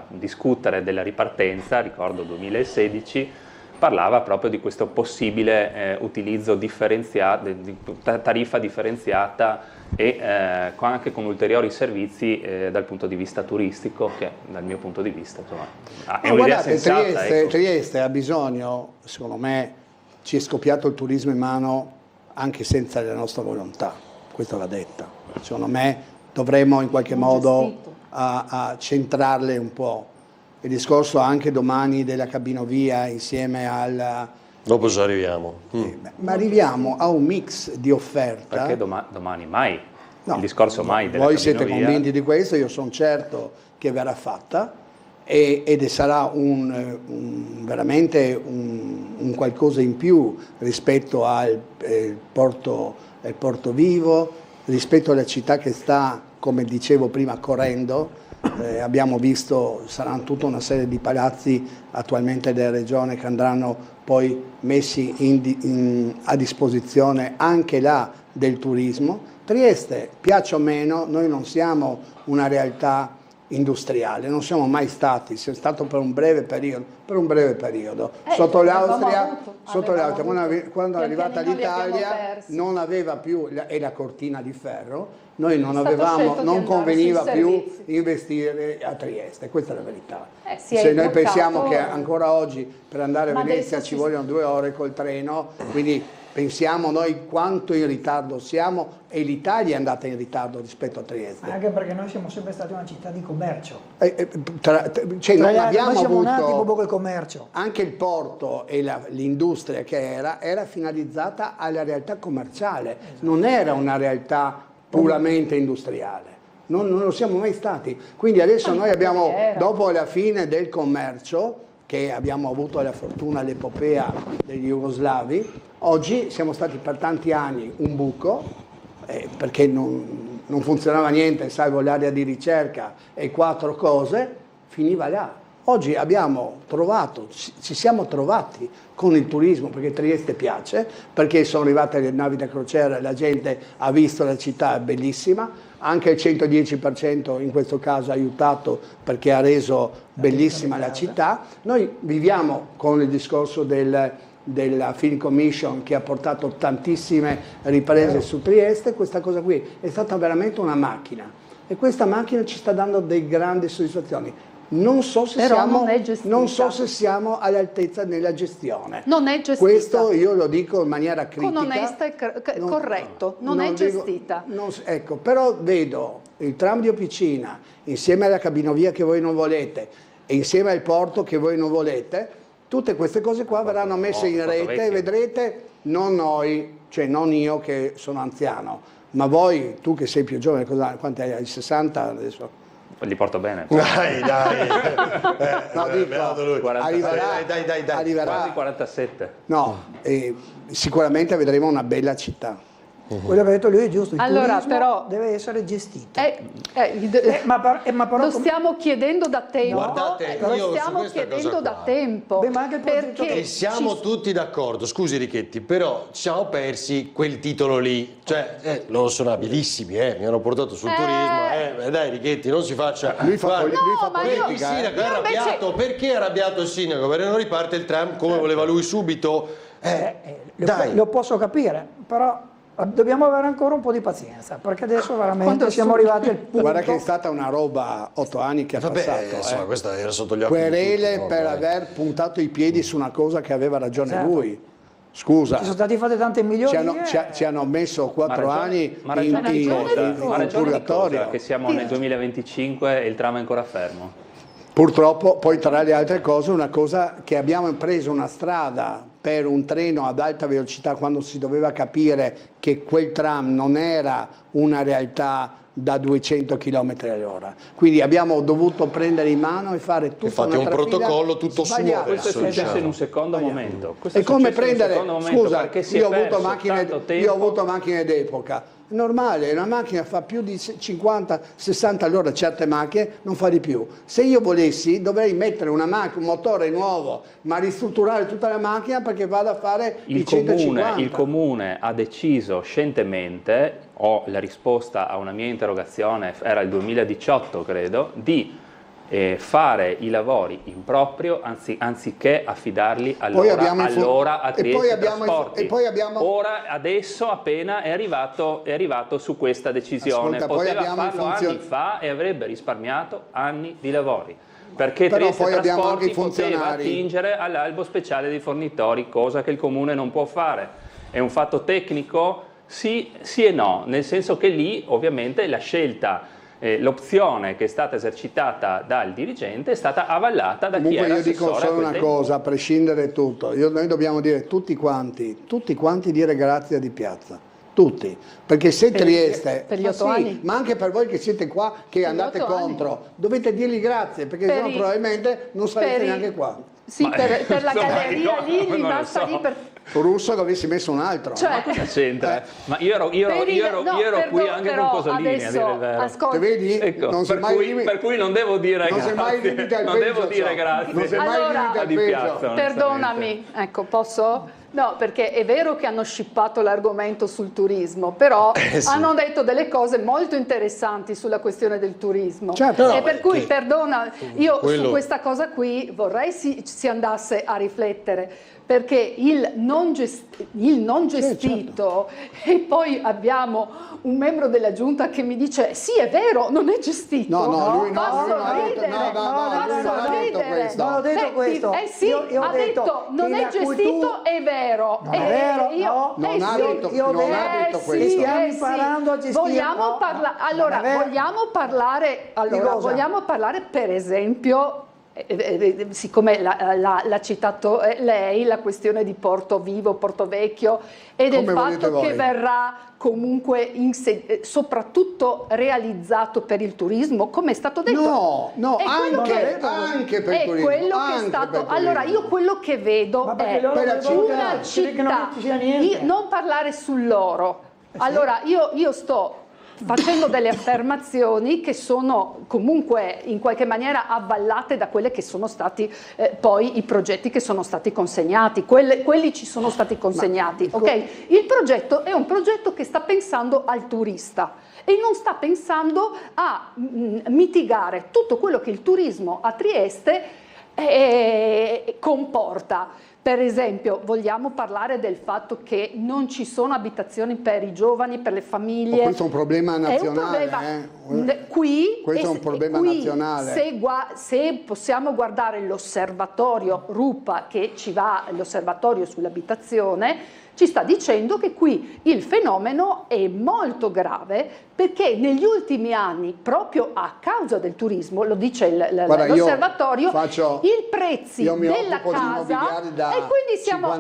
discutere della ripartenza, ricordo 2016, parlava proprio di questo possibile utilizzo differenziato, di tariffa differenziata e anche con ulteriori servizi dal punto di vista turistico, che dal mio punto di vista insomma, è un'idea sensata. Trieste ha bisogno, secondo me, ci è scoppiato il turismo in mano anche senza la nostra volontà, questo va detto. Secondo me dovremmo in qualche modo a centrarle un po'. Il discorso anche domani della cabinovia insieme al... Dopo ci arriviamo. Ma arriviamo a un mix di offerta. Perché domani mai? No, il discorso mai della voi cabinovia. siete convinti di questo, io sono certo che verrà fatta ed sarà veramente un qualcosa in più rispetto al Porto Vivo, rispetto alla città che sta, come dicevo prima, correndo. Abbiamo visto, saranno tutta una serie di palazzi attualmente della regione che andranno poi messi a disposizione anche là del turismo. Trieste, piaccia o meno, noi non siamo una realtà industriale, non siamo mai stati, siamo stato per un breve periodo, sotto l'Austria, quando è arrivata l'Italia non aveva più, e la cortina di ferro, noi non conveniva più investire a Trieste, questa è la verità. Se noi pensiamo che ancora oggi per andare a Venezia ci vogliono 2 ore col treno, quindi pensiamo noi quanto in ritardo siamo, e l'Italia è andata in ritardo rispetto a Trieste. Anche perché noi siamo sempre stati una città di commercio. Non abbiamo noi siamo nati avuto proprio col commercio. anche il porto e l'industria che era finalizzata alla realtà commerciale, non era una realtà puramente industriale. Non lo siamo mai stati. Quindi adesso noi abbiamo, dopo la fine del commercio, che abbiamo avuto la fortuna, l'epopea degli jugoslavi, oggi siamo stati per tanti anni un buco, perché non funzionava niente, salvo l'area di ricerca e 4 cose, finiva là. Oggi ci siamo trovati con il turismo, perché Trieste piace, perché sono arrivate le navi da crociera, la gente ha visto la città, è bellissima, anche il 110% in questo caso ha aiutato perché ha reso bellissima la città. Noi viviamo con il discorso della Film Commission che ha portato tantissime riprese su Trieste. Questa cosa qui è stata veramente una macchina e questa macchina ci sta dando delle grandi soddisfazioni. Non so se siamo all'altezza nella gestione. Non è gestita. Questo io lo dico in maniera critica. Con onesta e corretto, non è gestita. Ecco, però vedo il tram di Opicina insieme alla cabinovia che voi non volete e insieme al porto che voi non volete, tutte queste cose qua verranno messe in rete e vedrete, non noi, cioè non io che sono anziano, ma voi, tu che sei più giovane, quanti hai? 60 adesso? Li porto bene. Dai. No, dico, arriverà quasi 47. No, sicuramente vedremo una bella città. Quello che ha detto lui è giusto, il allora, turismo però, deve essere gestito. Ma però lo stiamo chiedendo da tempo. Guardate, lo stiamo chiedendo da tempo. E siamo tutti d'accordo, scusi Richetti, però ci siamo persi quel titolo lì. Cioè, loro sono abilissimi, mi hanno portato sul turismo. Dai Richetti, non si faccia. Lui fa politica. Il sindaco è arrabbiato. Perché è arrabbiato il sindaco? Perché non riparte il tram come voleva lui subito. Dai. Lo posso capire, però dobbiamo avere ancora un po' di pazienza, perché adesso veramente siamo arrivati al punto. Guarda che è stata una roba 8 anni che ha passato. Insomma, questa era sotto gli occhi. Querele per aver puntato i piedi su una cosa che aveva ragione lui. Scusa. Ci sono stati fatti tanti milioni. Ci hanno messo 4 anni in purgatorio. Che siamo nel 2025 e il tram è ancora fermo. Purtroppo, poi tra le altre cose, una cosa che abbiamo preso una strada per un treno ad alta velocità quando si doveva capire che quel tram non era una realtà da 200 km all'ora. Quindi abbiamo dovuto prendere in mano e fare tutto fate un protocollo tutto suo sbagliato. Questo è adesso, successo in un secondo momento. Questo È come successo in un prendere, secondo momento, scusa, perché si è io ho perso avuto macchine d'epoca. È normale, una macchina fa più di 50-60 all'ora, certe macchine non fa di più. Se io volessi dovrei mettere un motore nuovo, ma ristrutturare tutta la macchina perché vada a fare i 150. Il comune ha deciso scientemente, la risposta a una mia interrogazione era il 2018 credo, di fare i lavori in proprio anziché affidarli allora a Trieste Trasporti. Ora adesso appena è arrivato su questa decisione. Ascolta, poteva farlo anni fa e avrebbe risparmiato anni di lavori, perché Trieste Trasporti poteva attingere all'albo speciale dei fornitori, cosa che il comune non può fare. È un fatto tecnico? Sì e no, nel senso che lì ovviamente la scelta, l'opzione che è stata esercitata dal dirigente è stata avallata da chi era assessore. Io dico solo una cosa, a prescindere da tutto, noi dobbiamo dire tutti quanti dire grazie a Di Piazza. Tutti, perché se Trieste, per gli 8 anni, ma anche per voi che siete qua, che andate contro, dovete dirgli grazie, perché sennò probabilmente non sarete neanche qua. Sì, per la galleria lì gli basta lì per... Russo che avessi messo un altro. Cioè, ma cosa c'entra? Ma io ero qui anche con Cosolini, adesso, a dire il vero. Ascolta, vedi? Ecco, non per cui non devo dire grazie. Non devo dire grazie. Non sei mai limiti al peggio. Perdonami, ecco, posso? No, perché è vero che hanno scippato l'argomento sul turismo, però hanno detto delle cose molto interessanti sulla questione del turismo. Certo, e per cui, perdona, io su questa cosa qui vorrei si andasse a riflettere, perché il non gestito, e poi abbiamo un membro della giunta che mi dice sì è vero, non è gestito. Lui non ha detto questo. Non ho detto questo. Sì, io ha detto non è gestito, è vero. Non è vero, non ha detto questo. Stiamo imparando a gestire. Vogliamo parlare per esempio, siccome l'ha citato lei, la questione di Porto Vivo, Porto Vecchio e del fatto che verrà comunque soprattutto realizzato per il turismo, come è stato detto. No, anche per il turismo. Quello che è stato. Allora io quello che vedo è una città, non parlare sull'oro. Allora io sto facendo delle affermazioni che sono comunque in qualche maniera avvallate da quelle che sono stati poi i progetti che sono stati consegnati, quelli ci sono stati consegnati, ok? Il progetto è un progetto che sta pensando al turista e non sta pensando a mitigare tutto quello che il turismo a Trieste comporta. Per esempio, vogliamo parlare del fatto che non ci sono abitazioni per i giovani, per le famiglie. Questo è un problema nazionale. Questo è un problema nazionale. Se possiamo guardare l'osservatorio RUPA, che ci va, l'osservatorio sull'abitazione, ci sta dicendo che qui il fenomeno è molto grave, perché negli ultimi anni, proprio a causa del turismo, lo dice l'osservatorio, i prezzi della casa, e quindi siamo,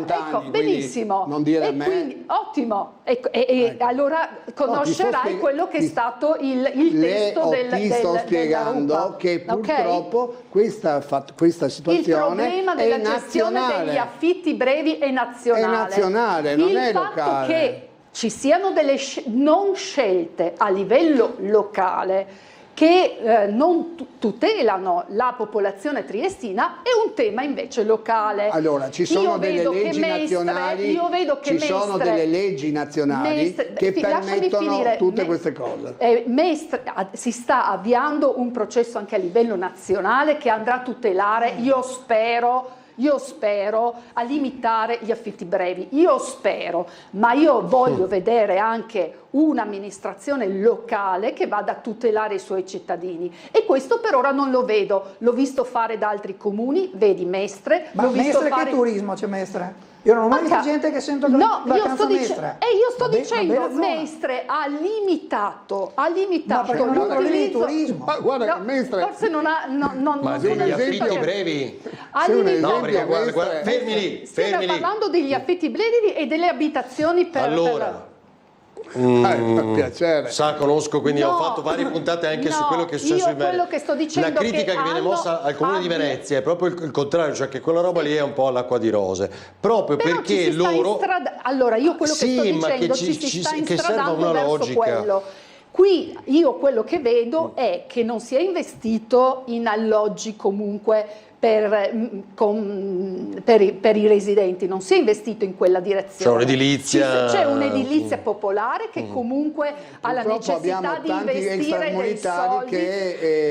benissimo, non dire e quindi, ottimo, e allora conoscerai quello che è stato il testo ti sto spiegando che purtroppo questa situazione il problema della è gestione degli affitti brevi è nazionale. È nazionale, non è locale. Il fatto che ci siano delle non scelte a livello locale che non tutelano la popolazione triestina è un tema invece locale. Allora, ci sono delle leggi nazionali, che permettono tutte queste cose. Mestre si sta avviando un processo anche a livello nazionale che andrà a tutelare, io spero, a limitare gli affitti brevi. Io spero, ma io voglio vedere anche un'amministrazione locale che vada a tutelare i suoi cittadini, e questo per ora non lo vedo. L'ho visto fare da altri comuni, vedi Mestre. Ma Mestre che turismo c'è Mestre? Io non ho mai visto gente che sento vacanza Mestre. Io sto dicendo Mestre ha limitato l'utilizzo di turismo. Ma guarda, Mestre forse non ha ma degli affitti brevi. Fermi lì. Stiamo parlando degli affitti brevi e delle abitazioni per Per piacere. Conosco, quindi ho fatto varie puntate anche su quello che è successo in Veneto. Quello che sto dicendo la critica che viene mossa al Comune di Venezia è proprio il contrario, cioè che quella roba lì è un po' all'acqua di rose, proprio però perché loro... Allora, io quello che sto dicendo ci si sta instradando verso quello. Qui io quello che vedo è che non si è investito in alloggi comunque per i residenti, non si è investito in quella direzione. C'è un'edilizia popolare che comunque ha la necessità di investire dei soldi.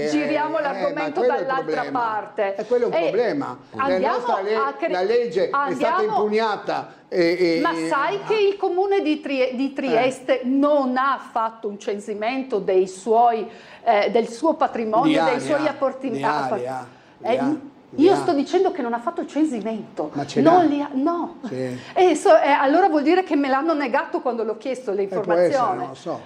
Giriamo l'argomento dall'altra parte. E quello è un problema. La legge è stata impugnata. Ma sai che il comune di Trieste non ha fatto un censimento del suo patrimonio, dei suoi appartamenti? Io sto dicendo che non ha fatto il censimento. Ma ce l'ha? No. Sì. Allora vuol dire che me l'hanno negato quando l'ho chiesto le informazioni. Non lo so.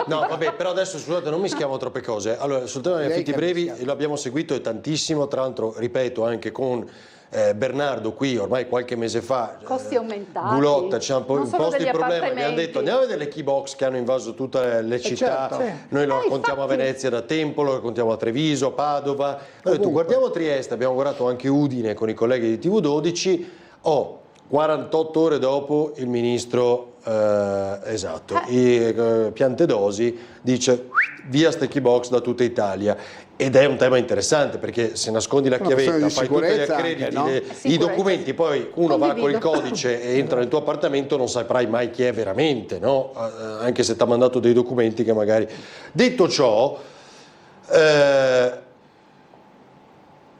No, vabbè, però adesso scusate, non mischiamo troppe cose. Allora, sul tema degli affitti brevi lo abbiamo seguito e tantissimo, tra l'altro, ripeto, anche con Bernardo qui ormai qualche mese fa, costi aumentati, Gulotta, c'è un po' non solo il problema che hanno detto andiamo a vedere le key box che hanno invaso tutte le città, noi lo raccontiamo a Venezia da tempo, lo raccontiamo a Treviso, a Padova, ho detto guardiamo Trieste, abbiamo guardato anche Udine con i colleghi di TV12, 48 ore dopo il ministro Piantedosi dice via ste key box da tutta Italia. Ed è un tema interessante perché se nascondi la chiavetta, fai tutti gli accrediti, i documenti, poi uno va col codice e entra nel tuo appartamento, non saprai mai chi è veramente, no? Anche se ti ha mandato dei documenti che magari... Detto ciò,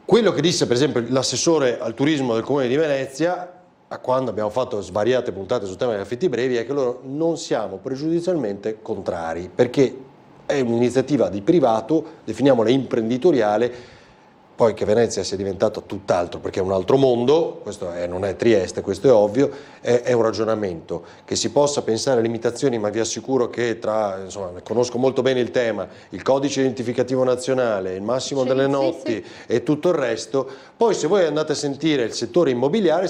quello che disse per esempio l'assessore al turismo del Comune di Venezia, quando abbiamo fatto svariate puntate sul tema degli affitti brevi, è che loro non siamo pregiudizialmente contrari, perché è un'iniziativa di privato, definiamola imprenditoriale, poi che Venezia sia diventata tutt'altro perché è un altro mondo, questo non è Trieste, questo è ovvio, è un ragionamento che si possa pensare a limitazioni, ma vi assicuro che conosco molto bene il tema, il codice identificativo nazionale, il massimo delle notti e tutto il resto. Poi se voi andate a sentire il settore immobiliare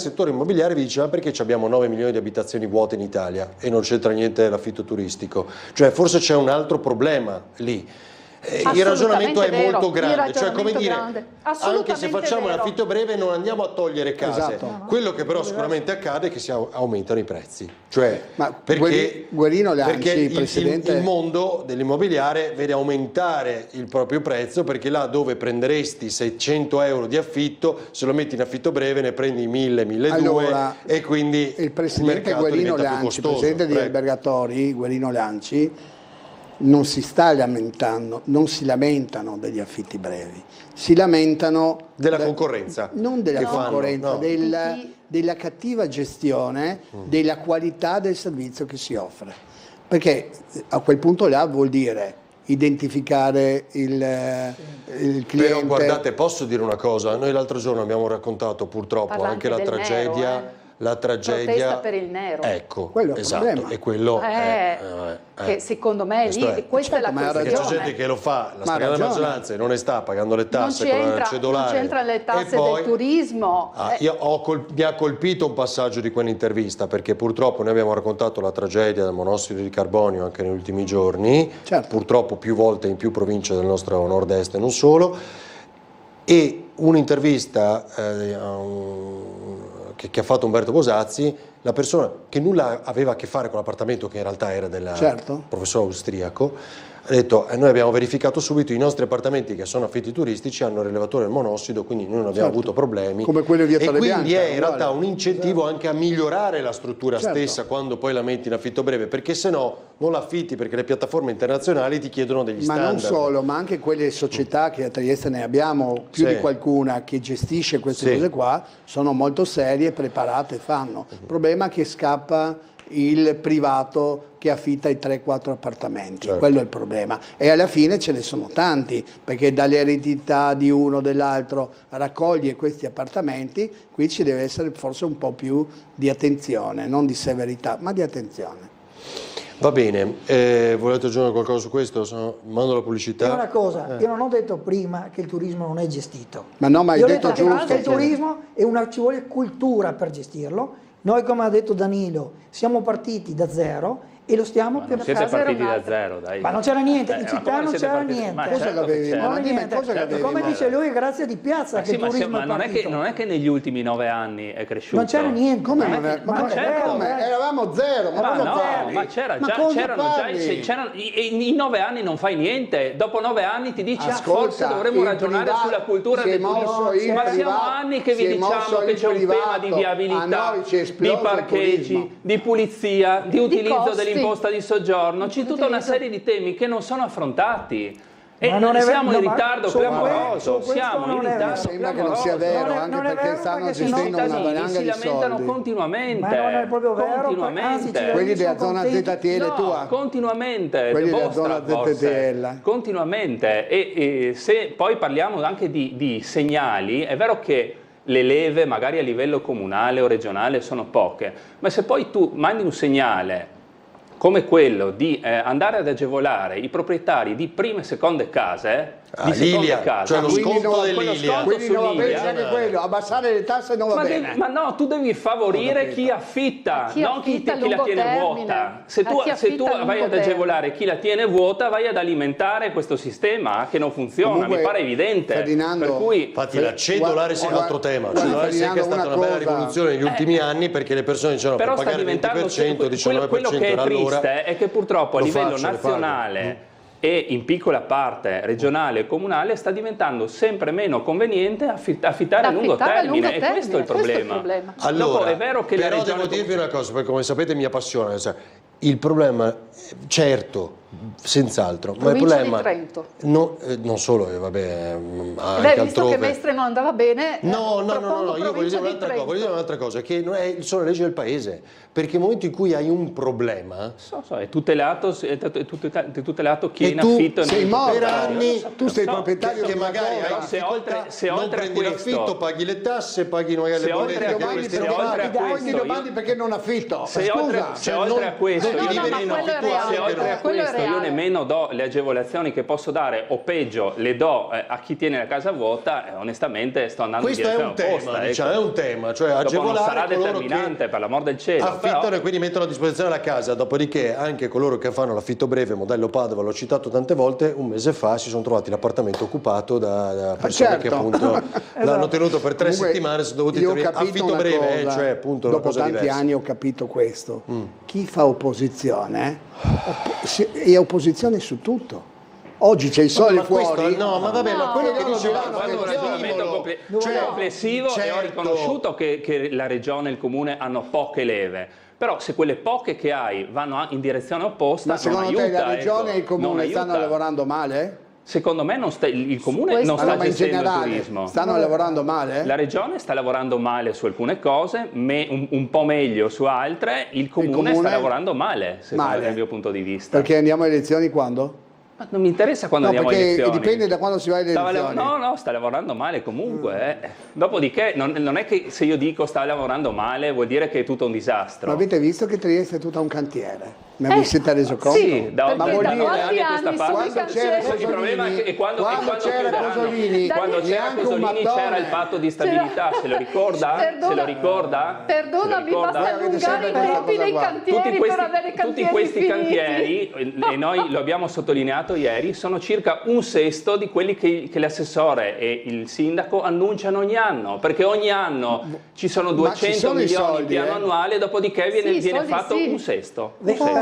vi dice ma perché abbiamo 9 milioni di abitazioni vuote in Italia e non c'entra niente dell'affitto turistico, cioè forse c'è un altro problema lì. Il ragionamento è molto grande, cioè come dire, anche se facciamo l'affitto breve non andiamo a togliere case, quello che però sicuramente accade è che si aumentano i prezzi, cioè perché il mondo dell'immobiliare vede aumentare il proprio prezzo, perché là dove prenderesti 600 euro di affitto, se lo metti in affitto breve ne prendi 1.000-1.200 e quindi il presidente Guerino Lanci, presidente di Albergatori, Guerino Lanci, non si sta lamentando, non si lamentano degli affitti brevi, si lamentano della concorrenza, non della concorrenza, della cattiva gestione della qualità del servizio che si offre, perché a quel punto là vuol dire identificare il cliente. Però guardate, posso dire una cosa, noi l'altro giorno abbiamo raccontato purtroppo anche la tragedia. La tragedia protesta per il nero, ecco, quello è esatto, e quello che secondo me questa è la questione. Perché c'è gente che lo fa, la stragrande maggioranza e non ne sta pagando le tasse con la cedolare. Non c'entra le tasse del turismo. Mi ha colpito un passaggio di quell'intervista, perché purtroppo noi abbiamo raccontato la tragedia del monossido di carbonio anche negli ultimi giorni, purtroppo più volte in più province del nostro nord-est e non solo, e un'intervista che ha fatto Umberto Bosazzi, la persona che nulla aveva a che fare con l'appartamento, che in realtà era del professore austriaco, ha detto noi abbiamo verificato subito, i nostri appartamenti che sono affitti turistici hanno il rilevatore del monossido, quindi noi non abbiamo avuto problemi, come quello di Via Torre quindi Bianca, è in realtà un incentivo anche a migliorare la struttura stessa quando poi la metti in affitto breve, perché se no non l'affitti, perché le piattaforme internazionali ti chiedono degli standard. Ma non solo, ma anche quelle società che a Trieste ne abbiamo più di qualcuna che gestisce queste cose qua, sono molto serie, preparate, fanno. Il problema è che scappa il privato che affitta i 3-4 appartamenti, quello è il problema, e alla fine ce ne sono tanti, perché dall'eredità di uno o dell'altro raccoglie questi appartamenti. Qui ci deve essere forse un po' più di attenzione, non di severità, ma di attenzione. Va bene, volete aggiungere qualcosa su questo? Mando la pubblicità. È una cosa, io non ho detto prima che il turismo non è gestito. Ma no, ma hai detto giusto. Il turismo ci vuole cultura per gestirlo. Noi, come ha detto Danilo, siamo partiti da zero e lo stiamo non siete partiti da zero, dai. Ma non c'era niente, in città non c'era niente. Cosa l'avevi? Come dice lui, grazie di piazza che il turismo è partito. Non è che negli ultimi 9 anni è cresciuto. Non c'era niente. Come? Eravamo zero. Ma c'erano già in 9 anni non fai niente. Dopo 9 anni ti dici forse dovremmo ragionare sulla cultura del turismo. Ma siamo anni che vi diciamo che c'è un tema di viabilità, di parcheggi, di pulizia, di utilizzo dell'imposta di soggiorno, c'è tutta una serie di temi che non sono affrontati. E siamo in ritardo clamoroso, siamo in ritardo. Sembra che non sia vero, anche perché stanno gestendo una valanga si di lamentano soldi. continuamente. Ma non è proprio vero, quelli della zona ZTL tua? Continuamente, quelli della zona ZTL. Continuamente. E se poi parliamo anche di segnali, è vero che le leve magari a livello comunale o regionale sono poche, ma se poi tu mandi un segnale come quello di andare ad agevolare i proprietari di prime e seconde case, cioè lo sconto dell'Ilia, quindi non va bene anche quello, abbassare le tasse non va bene. Ma no, tu devi favorire chi affitta, non chi la tiene vuota. Se tu vai ad agevolare chi la tiene vuota, vai ad alimentare questo sistema che non funziona. Comunque, mi pare evidente. Ferdinando, per cui, infatti la cedolare è un altro tema. Cedolare è stata una bella rivoluzione negli ultimi anni, perché le persone dicevano per pagare il 20%, 19% quello che è all'ora. Triste è che purtroppo a livello nazionale e in piccola parte regionale e comunale sta diventando sempre meno conveniente affittare a lungo termine, e questo è il problema. Allora, dopo, è vero che però devo dirvi una cosa, perché come sapete mi appassiona, il problema, certo, senz'altro, ma il problema di Trento. Non solo, vabbè, anche visto altrove. che Mestre non andava bene, no, io voglio dire un'altra cosa, che non sono le leggi del paese, perché nel momento in cui hai un problema è tutelato chi è in affitto sei morto per anni, tu sei proprietario che magari hai non prendi l'affitto, paghi le tasse, paghi magari le bollette, poi ti domandi perché non affitto. Se oltre a questo io nemmeno do le agevolazioni che posso dare, o peggio le do a chi tiene la casa vuota, onestamente sto andando in direzione opposta. Questo è un tema, cioè agevolare non sarà determinante, per l'amor del cielo, affittano e quindi mettono a disposizione la casa, dopodiché anche coloro che fanno l'affitto breve, modello Padova, l'ho citato tante volte, un mese fa si sono trovati l'appartamento occupato da persone che appunto l'hanno tenuto per 3 settimane, sono dovuti tenere affitto breve, cioè appunto una cosa diversa. Dopo tanti anni ho capito questo, chi fa opposizione è opposizione su tutto. Oggi c'è il sole fuori. No, ma vabbè, ma quello che dicevamo è un ragionamento complessivo, e ho riconosciuto che la regione e il comune hanno poche leve. Però se quelle poche che hai vanno in direzione opposta, ma secondo te la regione e il comune stanno lavorando male? Secondo me il comune non sta gestendo il turismo. Stanno lavorando male? La regione sta lavorando male su alcune cose, un po' meglio su altre. Il comune sta lavorando male, secondo il mio punto di vista. Perché andiamo a elezioni quando? Ma non mi interessa quando andiamo a elezioni. Dipende da quando si va alle elezioni. No, sta lavorando male comunque. Dopodiché non è che se io dico sta lavorando male vuol dire che è tutto un disastro. Ma avete visto che Trieste è tutta un cantiere? Ma vi siete reso conto? Sì, ma vuol dire anni questa parte. Il problema è che quando c'era Cosolini, c'era il patto di stabilità, se lo ricorda? Perdonami, basta allungare i tempi dei cantieri per avere cantieri tutti questi finiti. cantieri, e noi lo abbiamo sottolineato ieri, sono circa 1/6 di quelli che l'assessore e il sindaco annunciano ogni anno, perché ogni anno ci sono 200 milioni in piano annuale, dopodiché viene fatto 1/6.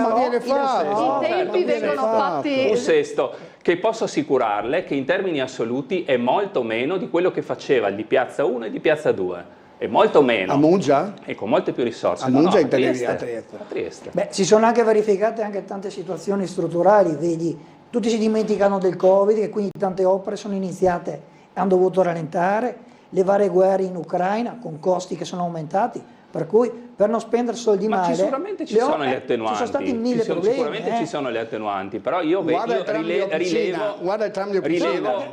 Ma viene fatto. I tempi vengono fatti. 1/6, che posso assicurarle che in termini assoluti è molto meno di quello che faceva il di Piazza 1 e di Piazza 2. È molto meno. A Mungia? E con molte più risorse. A Mungia a Trieste. Beh, si sono anche verificate anche tante situazioni strutturali, vedi, tutti si dimenticano del Covid e quindi tante opere sono iniziate e hanno dovuto rallentare, le varie guerre in Ucraina con costi che sono aumentati. Per cui per non spendere soldi male, sicuramente ci sono le attenuanti. Ci sono stati 1000 problemi. Sicuramente ci sono le attenuanti, però io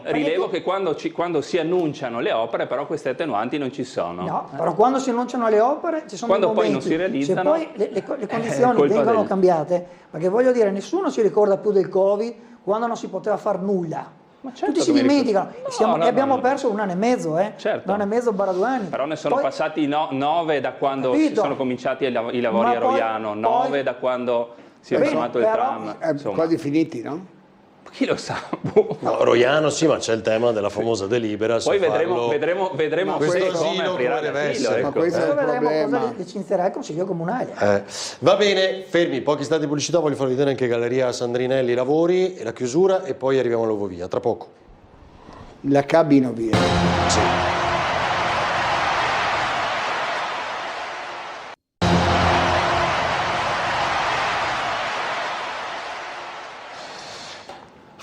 rilevo che quando si annunciano le opere, però queste attenuanti non ci sono. No, però quando si annunciano le opere ci sono quando dei poi momenti. non si realizzano. Se poi le condizioni vengono cambiate, perché voglio dire, nessuno si ricorda più del Covid quando non si poteva fare nulla. Ma certo tutti si che mi dimenticano. ricordo. E abbiamo perso 1 anno e mezzo, Certo. 1 anno e mezzo barra 2 anni. Però ne sono Poi- passati 9 da quando si sono cominciati i lavori Ma a Roiano, 9 da quando si è Bene, fermato il però- tram. Quasi finiti, no? Chi lo sa? No, Roiano sì, ma c'è il tema della famosa delibera. Poi se vedremo questo se come asilo aprirà come deve l'asilo, essere. ecco. Ma questo è il Adesso vedremo problema. cosa licenzierà il Consiglio Comunale. Va bene, fermi, pochi istanti di pubblicità, voglio farvi vedere anche Galleria Sandrinelli, i lavori e la chiusura e poi arriviamo all'Ovovia, tra poco. La cabino via. Sì.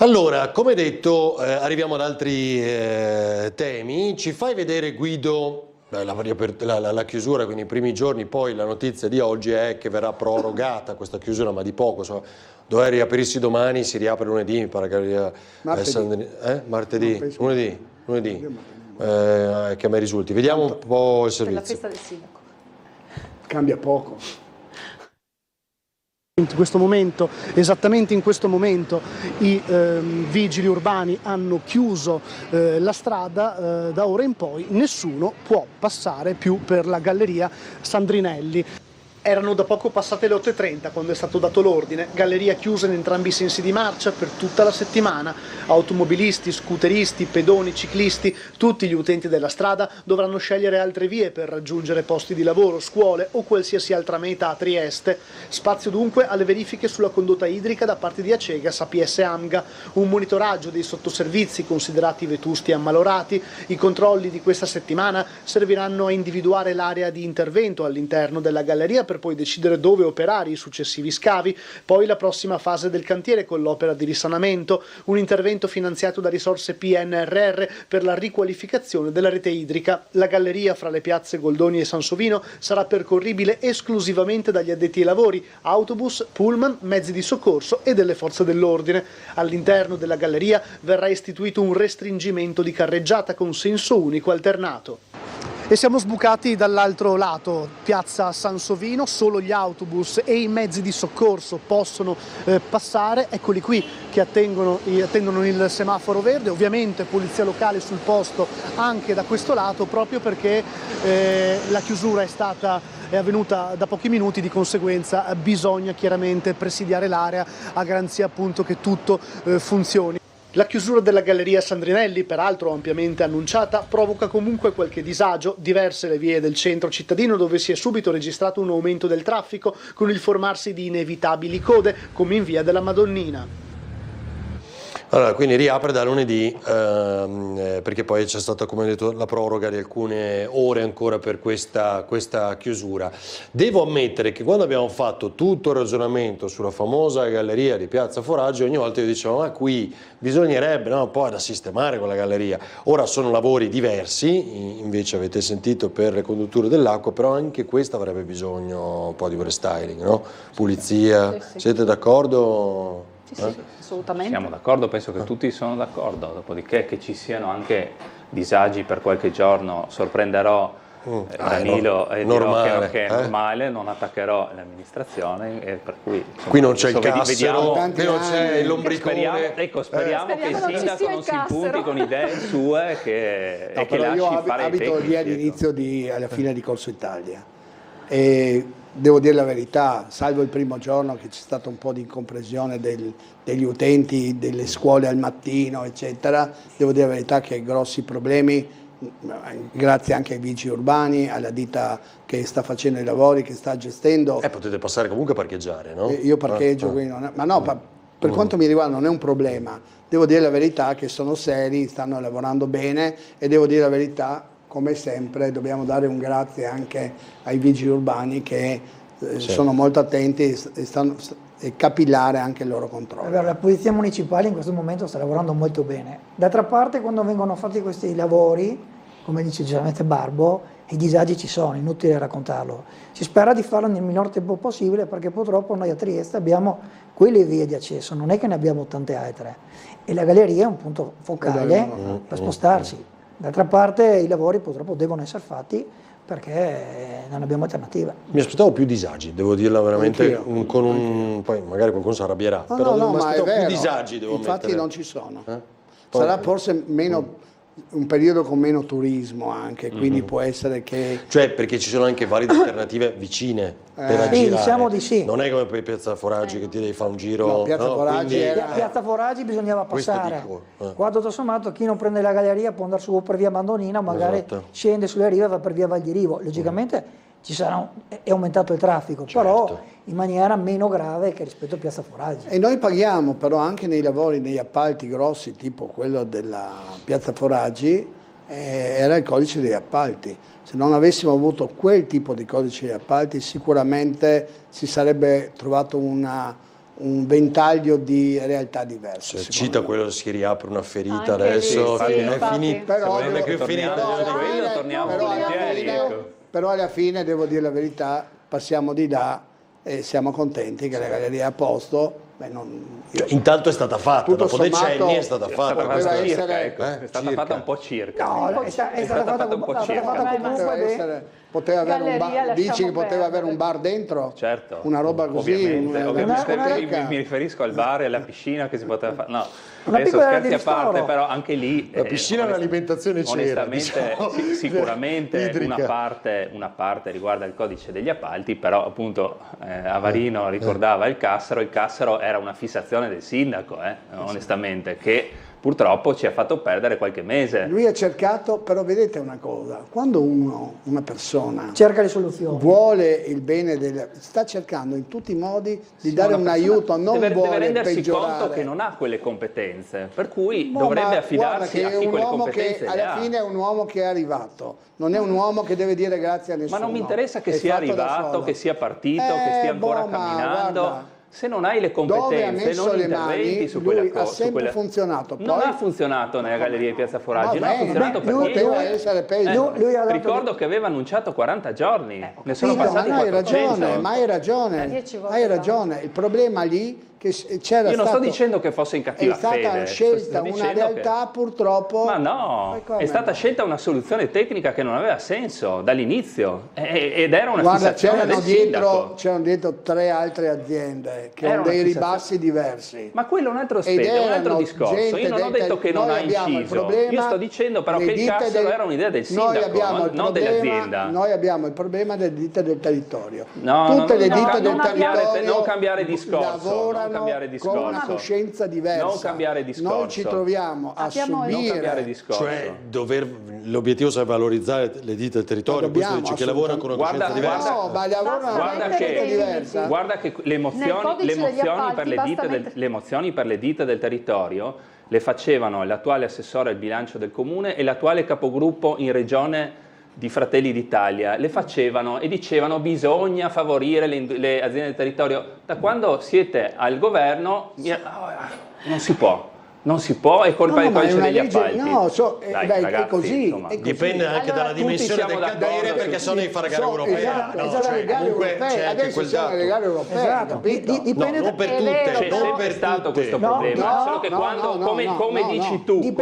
Allora, come detto, arriviamo ad altri temi. Ci fai vedere, Guido, la chiusura, quindi i primi giorni, poi la notizia di oggi è che verrà prorogata questa chiusura, ma di poco. Insomma, doveva riaprirsi domani, si riapre lunedì, mi pare che martedì, lunedì, che a me risulti. Vediamo un po' il Per la servizio. festa del sindaco. Cambia poco. In questo momento, esattamente in questo momento, i vigili urbani hanno chiuso la strada, da ora in poi nessuno può passare più per la galleria Sandrinelli. Erano da poco passate le 8:30 quando è stato dato l'ordine, galleria chiusa in entrambi i sensi di marcia per tutta la settimana. Automobilisti, scooteristi, pedoni, ciclisti, tutti gli utenti della strada dovranno scegliere altre vie per raggiungere posti di lavoro, scuole o qualsiasi altra meta a Trieste. Spazio dunque alle verifiche sulla condotta idrica da parte di Acegas, APS Amga, un monitoraggio dei sottoservizi considerati vetusti e ammalorati. I controlli di questa settimana serviranno a individuare l'area di intervento all'interno della galleria per poi decidere dove operare i successivi scavi, poi la prossima fase del cantiere con l'opera di risanamento, un intervento finanziato da risorse PNRR per la riqualificazione della rete idrica. La galleria fra le piazze Goldoni e Sansovino sarà percorribile esclusivamente dagli addetti ai lavori, autobus, pullman, mezzi di soccorso e delle forze dell'ordine. All'interno della galleria verrà istituito un restringimento di carreggiata con senso unico alternato. E siamo sbucati dall'altro lato, piazza Sansovino, solo gli autobus e i mezzi di soccorso possono passare, eccoli qui che attendono il semaforo verde, ovviamente polizia locale sul posto anche da questo lato proprio perché la chiusura è avvenuta da pochi minuti, di conseguenza bisogna chiaramente presidiare l'area a garanzia appunto che tutto funzioni. La chiusura della galleria Sandrinelli, peraltro ampiamente annunciata, provoca comunque qualche disagio. Diverse le vie del centro cittadino dove si è subito registrato un aumento del traffico con il formarsi di inevitabili code, come in via della Madonnina. Allora, quindi riapre da lunedì, perché poi c'è stata, come detto, la proroga di alcune ore ancora per questa chiusura. Devo ammettere che quando abbiamo fatto tutto il ragionamento sulla famosa galleria di Piazza Foraggio, ogni volta io dicevo, ma qui bisognerebbe, no, poi da sistemare quella galleria. Ora sono lavori diversi, invece avete sentito per le condutture dell'acqua, però anche questa avrebbe bisogno un po' di restyling, no? Pulizia, Sì. Siete d'accordo? Sì, assolutamente. Siamo d'accordo, penso che tutti sono d'accordo, dopodiché che ci siano anche disagi per qualche giorno, sorprenderò Danilo e dirò che è normale, non attaccherò l'amministrazione, e per cui insomma, qui non c'è il cassero, vediamo, qui non c'è l'ombricone. Speriamo che il sindaco non si impunti con idee sue e che lasci io fare i abito lì tecnici. all'inizio alla fine di Corso Italia e devo dire la verità, salvo il primo giorno che c'è stata un po' di incomprensione degli utenti, delle scuole al mattino, eccetera, devo dire la verità che grossi problemi, grazie anche ai vigili urbani, alla ditta che sta facendo i lavori, che sta gestendo. Potete passare comunque a parcheggiare, no? Io parcheggio, quindi ma no, per quanto mi riguarda non è un problema, devo dire la verità che sono seri, stanno lavorando bene e devo dire la verità, come sempre dobbiamo dare un grazie anche ai vigili urbani che sono molto attenti e capillare anche il loro controllo. Allora, la polizia municipale in questo momento sta lavorando molto bene. D'altra parte, quando vengono fatti questi lavori, come dice giustamente Barbo, i disagi ci sono, inutile raccontarlo. Si spera di farlo nel minor tempo possibile perché purtroppo noi a Trieste abbiamo quelle vie di accesso, non è che ne abbiamo tante altre. E la galleria è un punto focale per spostarsi. D'altra parte i lavori purtroppo devono essere fatti perché non abbiamo alternativa. Mi aspettavo più disagi, devo dirla veramente, poi magari qualcuno si arrabbierà, però mi aspettavo più disagi, devo infatti mettere. non ci sono. Sarà forse un periodo con meno turismo anche, quindi può essere che... Cioè perché ci sono anche valide alternative vicine per aggirare. Sì, diciamo di sì. Non è come per Piazza Foraggi che ti devi fare un giro... No, Piazza Foraggi era... Piazza Foraggi bisognava passare. Dico, Qua tutto sommato chi non prende la galleria può andare su per via Mandonina, magari scende sulle rive e va per via Vaglierivo. Logicamente è aumentato il traffico, però in maniera meno grave che rispetto a Piazza Foraggi. E noi paghiamo però anche nei lavori, negli appalti grossi, tipo quello della Piazza Foraggi, era il codice degli appalti. Se non avessimo avuto quel tipo di codice degli appalti sicuramente si sarebbe trovato un ventaglio di realtà diverse. Cita quello, si riapre una ferita Anche adesso, lì, sì, è finita. Però alla fine, devo dire la verità, passiamo di là e siamo contenti che la galleria è a posto. Intanto è stata fatta, dopo decenni è stata fatta. È stata fatta un po' circa. No, è stata fatta un po' circa. Poteva avere un bar, dici che poteva avere un bar dentro? Certo. Una roba così? Ovviamente mi riferisco al bar e alla piscina che si poteva fare. No, adesso scherzi a parte, però anche lì... La piscina e l'alimentazione c'era. Onestamente, sicuramente una parte riguarda il codice degli appalti, però appunto Avarino ricordava il Cassero era una fissazione del sindaco, onestamente, che purtroppo ci ha fatto perdere qualche mese. Lui ha cercato, però vedete una cosa, quando una persona cerca le soluzioni, vuole il bene sta cercando in tutti i modi di dare un aiuto, non deve rendersi peggiorare. conto che non ha quelle competenze, per cui dovrebbe affidarsi a chi quelle competenze che alla fine è un uomo che è arrivato, non è un uomo che deve dire grazie a nessuno. Ma non mi interessa che sia arrivato, che sia partito, che stia ancora camminando. Guarda, se non hai le competenze, non interventi su quella cosa. Ha sempre funzionato. Poi... Non ha funzionato nella galleria di Piazza Foraggi, non ha funzionato perché poteva essere peggio. Ricordo che aveva annunciato 40 giorni, ne sono passati 400. Ma hai ragione. Il problema lì che c'era. Io non sto dicendo che fosse in cattiva fede. È stata scelta una realtà purtroppo. Ma no, è stata scelta una soluzione tecnica che non aveva senso dall'inizio ed era una fissazione del sindaco. C'erano dietro 3 altre aziende che hanno dei ribassi diversi. Ma quello è un altro aspetto, è un altro discorso. Io non ho detto che non ha inciso. Io sto dicendo però che il Cassero era un'idea del sindaco, non dell'azienda. Noi abbiamo il problema delle ditte del territorio. Tutte le ditte del territorio non cambiare discorso. Con una coscienza diversa. Non cambiare discorso. Noi ci troviamo a subire. Cioè, l'obiettivo sarebbe valorizzare le ditte del territorio, questo dice che lavorano con una coscienza diversa. No, ma lavorano con una coscienza diversa. Guarda che le emozioni per le ditte del territorio le facevano l'attuale assessore al bilancio del comune e l'attuale capogruppo in regione di Fratelli d'Italia, le facevano e dicevano bisogna favorire le aziende del territorio. Da quando siete al governo non si può, è colpa del codice degli appalti. Dai, ragazzi, è così. Dipende anche dalla dimensione del cantiere, perché sono devi fare gare europee. Adesso siamo alle gare europee. Dipende non per tutte, c'è sempre stato questo problema, solo che quando, come dici tu,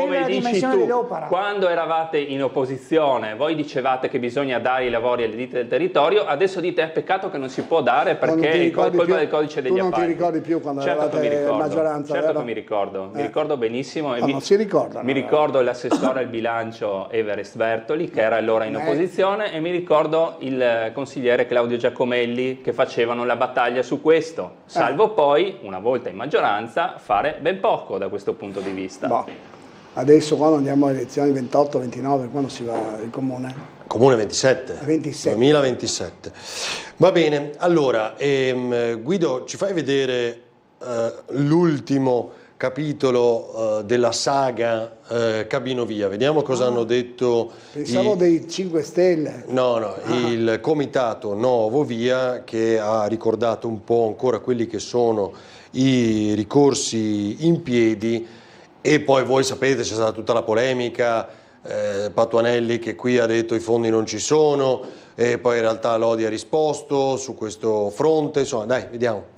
quando eravate in opposizione, voi dicevate che bisogna dare i lavori alle ditte del territorio, adesso dite è peccato che non si può dare perché è colpa del codice degli appalti. Tu non ti ricordi più quando eravate in maggioranza, certo che mi ricordo benissimo e non si ricordano. Mi ricordo l'assessore al bilancio Everest Bertoli che era allora in opposizione e mi ricordo il consigliere Claudio Giacomelli che facevano la battaglia su questo, salvo poi una volta in maggioranza fare ben poco da questo punto di vista. Adesso quando andiamo alle elezioni 28-29, quando si va il comune? Comune 27. 2027. Va bene, allora Guido ci fai vedere l'ultimo capitolo della saga Cabinovia, vediamo cosa hanno detto. Pensavo dei 5 Stelle. Il comitato Novo Via che ha ricordato un po' ancora quelli che sono i ricorsi in piedi e poi voi sapete c'è stata tutta la polemica, Patuanelli che qui ha detto i fondi non ci sono e poi in realtà Lodi ha risposto su questo fronte, insomma dai vediamo.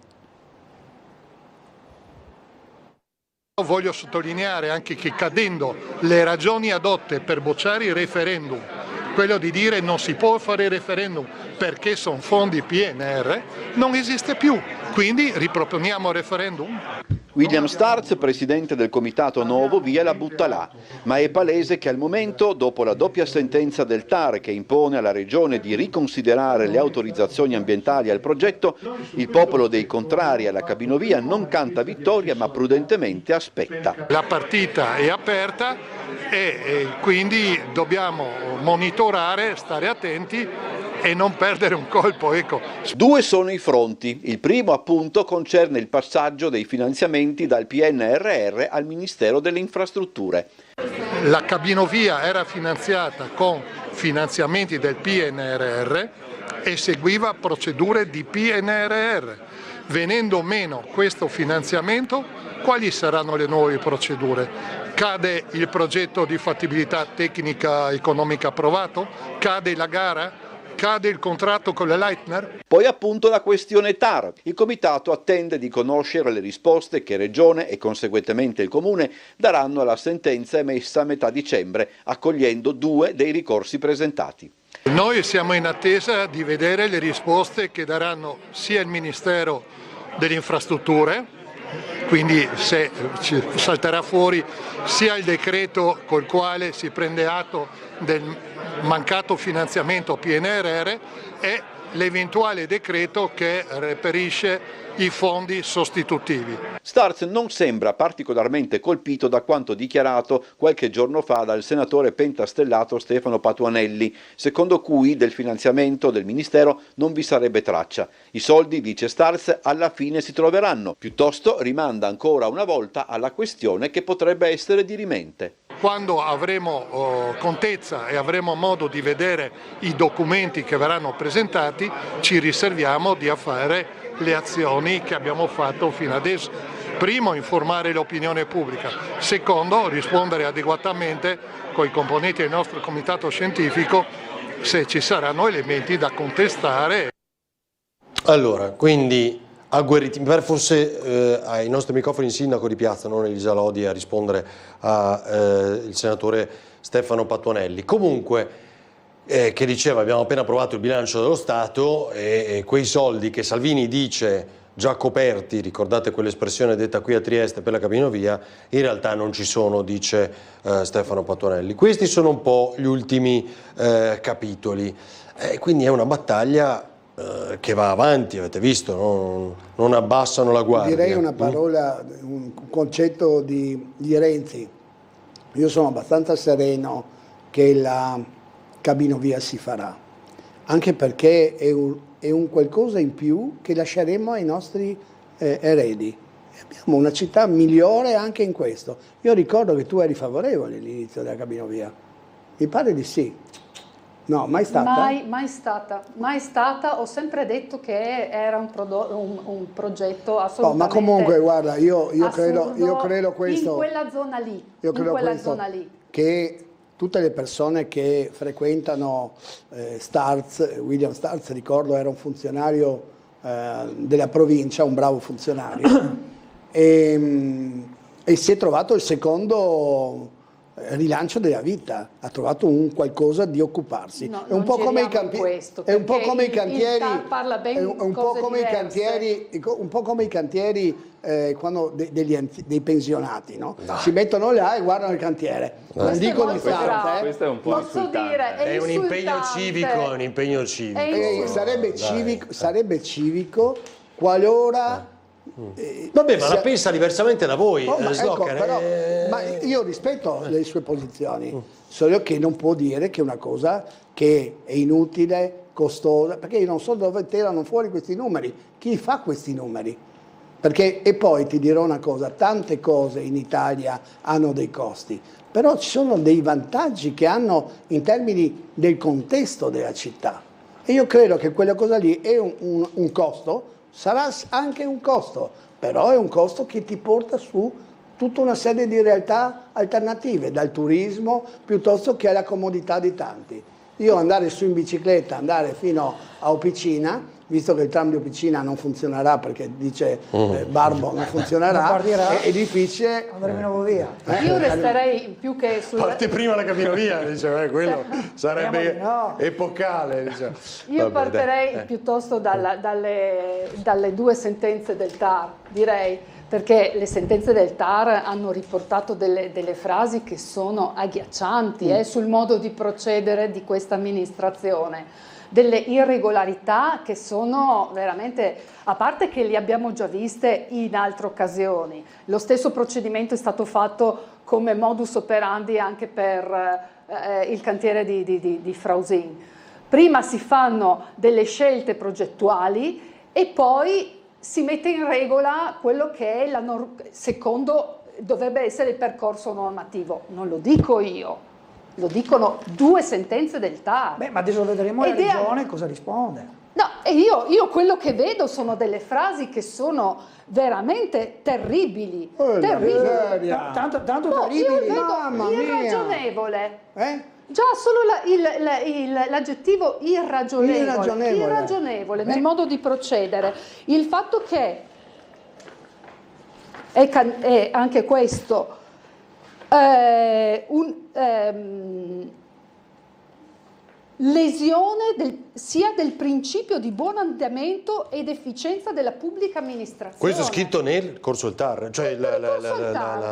Voglio sottolineare anche che cadendo le ragioni adotte per bocciare il referendum, quello di dire non si può fare il referendum perché sono fondi PNR, non esiste più. Quindi riproponiamo il referendum. William Starz, presidente del comitato Novo Via, la butta là, ma è palese che al momento, dopo la doppia sentenza del TAR che impone alla Regione di riconsiderare le autorizzazioni ambientali al progetto, il popolo dei contrari alla cabinovia non canta vittoria ma prudentemente aspetta. La partita è aperta e quindi dobbiamo monitorare, stare attenti e non perdere un colpo. Ecco. Due sono i fronti. Il primo appunto concerne il passaggio dei finanziamenti dal PNRR al Ministero delle Infrastrutture. La cabinovia era finanziata con finanziamenti del PNRR e seguiva procedure di PNRR. Venendo meno questo finanziamento, quali saranno le nuove procedure? Cade il progetto di fattibilità tecnica economica approvato? Cade la gara? Cade il contratto con la Leitner? Poi appunto la questione TAR. Il comitato attende di conoscere le risposte che Regione e conseguentemente il Comune daranno alla sentenza emessa a metà dicembre, accogliendo 2 dei ricorsi presentati. Noi siamo in attesa di vedere le risposte che daranno sia il Ministero delle Infrastrutture, quindi se ci salterà fuori sia il decreto col quale si prende atto del mancato finanziamento PNRR e l'eventuale decreto che reperisce i fondi sostitutivi. Starz non sembra particolarmente colpito da quanto dichiarato qualche giorno fa dal senatore pentastellato Stefano Patuanelli, secondo cui del finanziamento del Ministero non vi sarebbe traccia. I soldi, dice Starz, alla fine si troveranno, piuttosto rimanda ancora una volta alla questione che potrebbe essere dirimente. Quando avremo contezza e avremo modo di vedere i documenti che verranno presentati, ci riserviamo di fare le azioni che abbiamo fatto fino adesso. Primo, informare l'opinione pubblica. Secondo, rispondere adeguatamente con i componenti del nostro comitato scientifico se ci saranno elementi da contestare. Allora, quindi agguerriti, mi pare fosse ai nostri microfoni il sindaco di Piazza, non Elisa Lodi, a rispondere al senatore Stefano Patuanelli. Comunque, che diceva abbiamo appena approvato il bilancio dello Stato e quei soldi che Salvini dice già coperti, ricordate quell'espressione detta qui a Trieste per la cabinovia, in realtà non ci sono, dice Stefano Patuanelli. Questi sono un po' gli ultimi capitoli, quindi è una battaglia che va avanti, avete visto, non abbassano la guardia. Direi una parola, un concetto di Renzi. Io sono abbastanza sereno che la cabinovia si farà, anche perché è un qualcosa in più che lasceremo ai nostri eredi. Abbiamo una città migliore anche in questo. Io ricordo che tu eri favorevole all'inizio della cabinovia, mi pare di sì. No, mai stata? Mai stata, ho sempre detto che era un progetto assolutamente ma comunque guarda, io credo questo, in quella zona lì, che tutte le persone che frequentano William Starz, ricordo era un funzionario della provincia, un bravo funzionario, e si è trovato il secondo rilancio della vita, ha trovato un qualcosa di occuparsi. È un po' come i cantieri, è un po' come i cantieri, un po' come i cantieri quando dei pensionati, no? Si mettono là e guardano il cantiere. Non dico di Starz, questo è un po' insultante. È un impegno civico, sarebbe civico qualora vabbè, ma la pensa diversamente da voi, ma io rispetto le sue posizioni, solo che non può dire che è una cosa che è inutile, costosa, perché io non so dove tirano fuori questi numeri, chi fa questi numeri, perché, e poi ti dirò una cosa, tante cose in Italia hanno dei costi, però ci sono dei vantaggi che hanno in termini del contesto della città, e io credo che quella cosa lì è un costo. Sarà anche un costo, però è un costo che ti porta su tutta una serie di realtà alternative, dal turismo piuttosto che alla comodità di tanti. Io andare su in bicicletta, andare fino a Opicina, visto che il tram di Officina non funzionerà perché dice Barbo non funzionerà, è difficile. Andremo via. Io resterei più che sul... Parte prima la capinovia, dice, quello sarebbe epocale. Dice. Io partirei piuttosto dalle due sentenze del TAR, direi, perché le sentenze del TAR hanno riportato delle frasi che sono agghiaccianti sul modo di procedere di questa amministrazione. Delle irregolarità che sono veramente, a parte che li abbiamo già viste in altre occasioni, lo stesso procedimento è stato fatto come modus operandi anche per il cantiere di Frausin. Prima si fanno delle scelte progettuali e poi si mette in regola quello che è secondo dovrebbe essere il percorso normativo. Non lo dico io. Lo dicono due sentenze del TAR. Beh, ma adesso vedremo la Regione cosa risponde. No, e io quello che vedo sono delle frasi che sono veramente terribili. Terribili. Tanto no, terribili. Io vedo Mamma irragionevole. Già solo l'aggettivo irragionevole nel modo di procedere. Il fatto che è anche questo lesione sia del principio di buon andamento ed efficienza della pubblica amministrazione. Questo è scritto nel corso del TAR. Cioè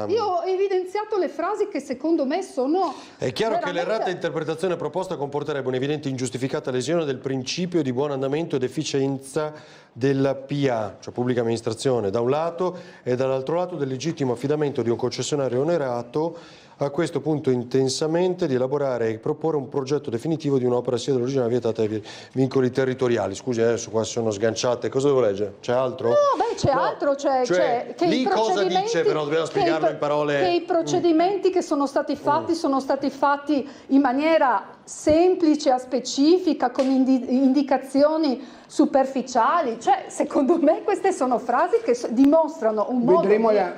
Io ho evidenziato le frasi che secondo me sono... È chiaro che l'errata interpretazione proposta comporterebbe un'evidente ingiustificata lesione del principio di buon andamento ed efficienza della PA, cioè pubblica amministrazione, da un lato, e dall'altro lato del legittimo affidamento di un concessionario onerato a questo punto intensamente di elaborare e proporre un progetto definitivo di un'opera sia dell'origine vietata ai vincoli territoriali. Scusi, adesso qua sono sganciate, cosa devo leggere? C'è altro? No, beh, c'è altro, cioè che lì cosa dice, però dobbiamo spiegarlo in parole... Che i procedimenti che sono stati fatti in maniera semplice, specifica, con indicazioni superficiali, cioè secondo me queste sono frasi che dimostrano un modo vedremo le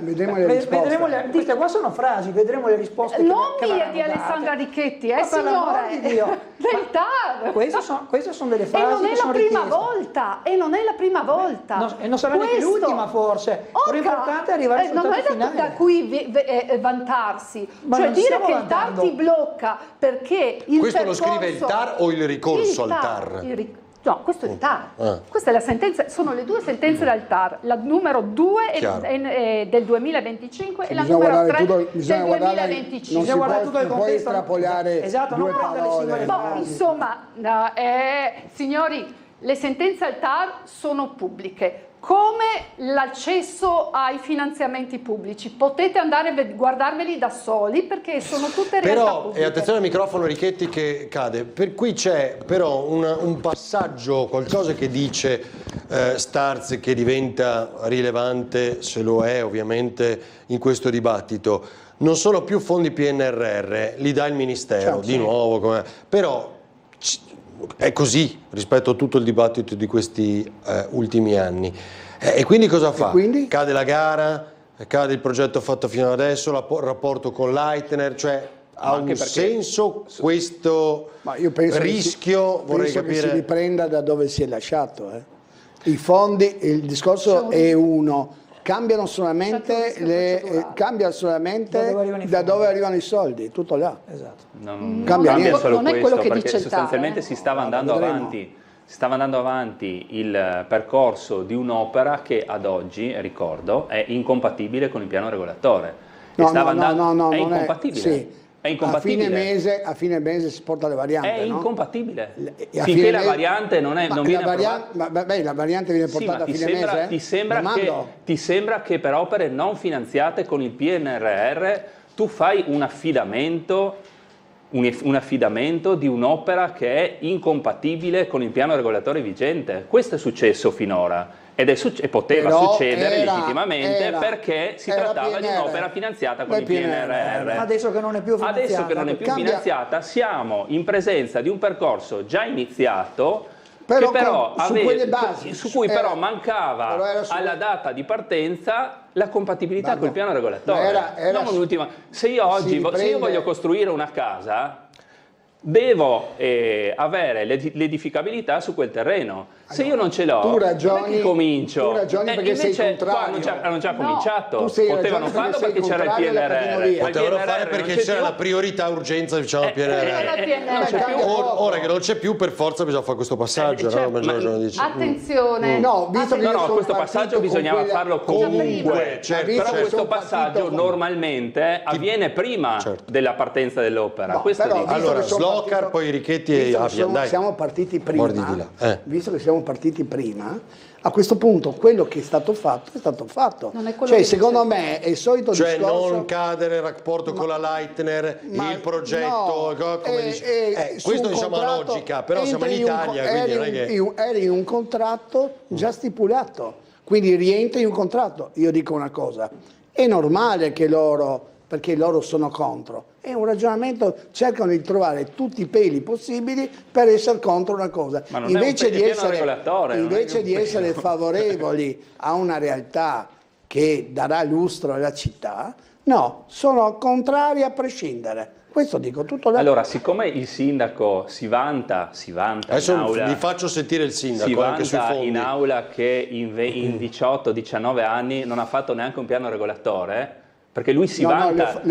risposte. Queste qua sono frasi, vedremo le risposte non mie di Alessandra Ricchetti, signore, del TAR. Queste sono delle frasi e non è che la sono prima richieste. volta, e non è la prima volta. E non sarà neanche l'ultima forse. L'importante è arrivare al risultato finale. Non è da cui vantarsi, Ma cioè non dire stiamo che vantando. il TAR ti blocca perché il Questo percorso... lo scrive il TAR o il ricorso al TAR? No, questo è il TAR. Questa è la sentenza, sono le due sentenze del TAR, la numero 2 del 2025 e la numero 3 del 2025. Non puoi estrapolare due parole. Insomma, signori, le sentenze al TAR sono pubbliche. Come l'accesso ai finanziamenti pubblici, potete andare a guardarveli da soli perché sono tutte realtà pubbliche. E attenzione al microfono Ricchetti che cade, per qui c'è però un passaggio, qualcosa che dice Starz che diventa rilevante, se lo è ovviamente in questo dibattito. Non sono più fondi PNRR, li dà il Ministero, di nuovo, però è così rispetto a tutto il dibattito di questi ultimi anni. E quindi cosa fa? Cade la gara, cade il progetto fatto fino adesso, il rapporto con l'Eitner, cioè ha un senso questo rischio? Vorrei capire. Che si riprenda da dove si è lasciato. I fondi, il discorso è uno. Cambiano solamente, da dove arrivano i soldi, tutto là. Esatto. Non cambia solo non è questo, quello che perché dice il TAR, sostanzialmente si stava andando avanti il percorso di un'opera che ad oggi, ricordo, è incompatibile con il piano regolatore. È incompatibile. È incompatibile. A fine mese si porta le varianti. È incompatibile. Finché la variante non viene approvata. La variante viene portata a fine mese? Ti sembra che per opere non finanziate con il PNRR tu fai un affidamento di un'opera che è incompatibile con il piano regolatore vigente? Questo è successo finora. E poteva succedere legittimamente perché si trattava di un'opera finanziata con il PNRR. Adesso che non è più finanziata, siamo in presenza di un percorso già iniziato su cui però mancava alla data di partenza la compatibilità col piano regolatore. Se io voglio costruire una casa, devo avere l'edificabilità su quel terreno. Se io non ce l'ho, tu ragioni, non è che comincio. Tu ragioni perché invece sei contrario. qua hanno già cominciato. Potevano farlo perché c'era il PNRR. Potevano fare perché c'era la priorità urgenza, diciamo, PNRR. Ora che non c'è più, per forza bisogna fare questo passaggio, Attenzione. Questo passaggio bisognava farlo comunque. Però questo passaggio normalmente avviene prima della partenza dell'opera. Allora, Slocar, poi Richetti e Avian, dai. Siamo partiti prima. Visto che siamo partiti prima, a questo punto quello che è stato fatto è stato fatto. Cioè, secondo me è il solito discorso. Non cadere il rapporto con la Leitner, il progetto, come dice. Questo diciamo la logica, però siamo in Italia, quindi non è che... Eri in un contratto già stipulato, quindi rientri in un contratto. Io dico una cosa, è normale che perché loro sono contro. È un ragionamento, cercano di trovare tutti i peli possibili per essere contro una cosa. Invece di essere favorevoli a una realtà che darà lustro alla città, no, sono contrari a prescindere. Questo dico tutto da... Allora, siccome il sindaco si vanta adesso in aula, vi faccio sentire il sindaco, si anche sui vanta fondi. in aula che in 18-19 anni non ha fatto neanche un piano regolatore, perché lui si vanta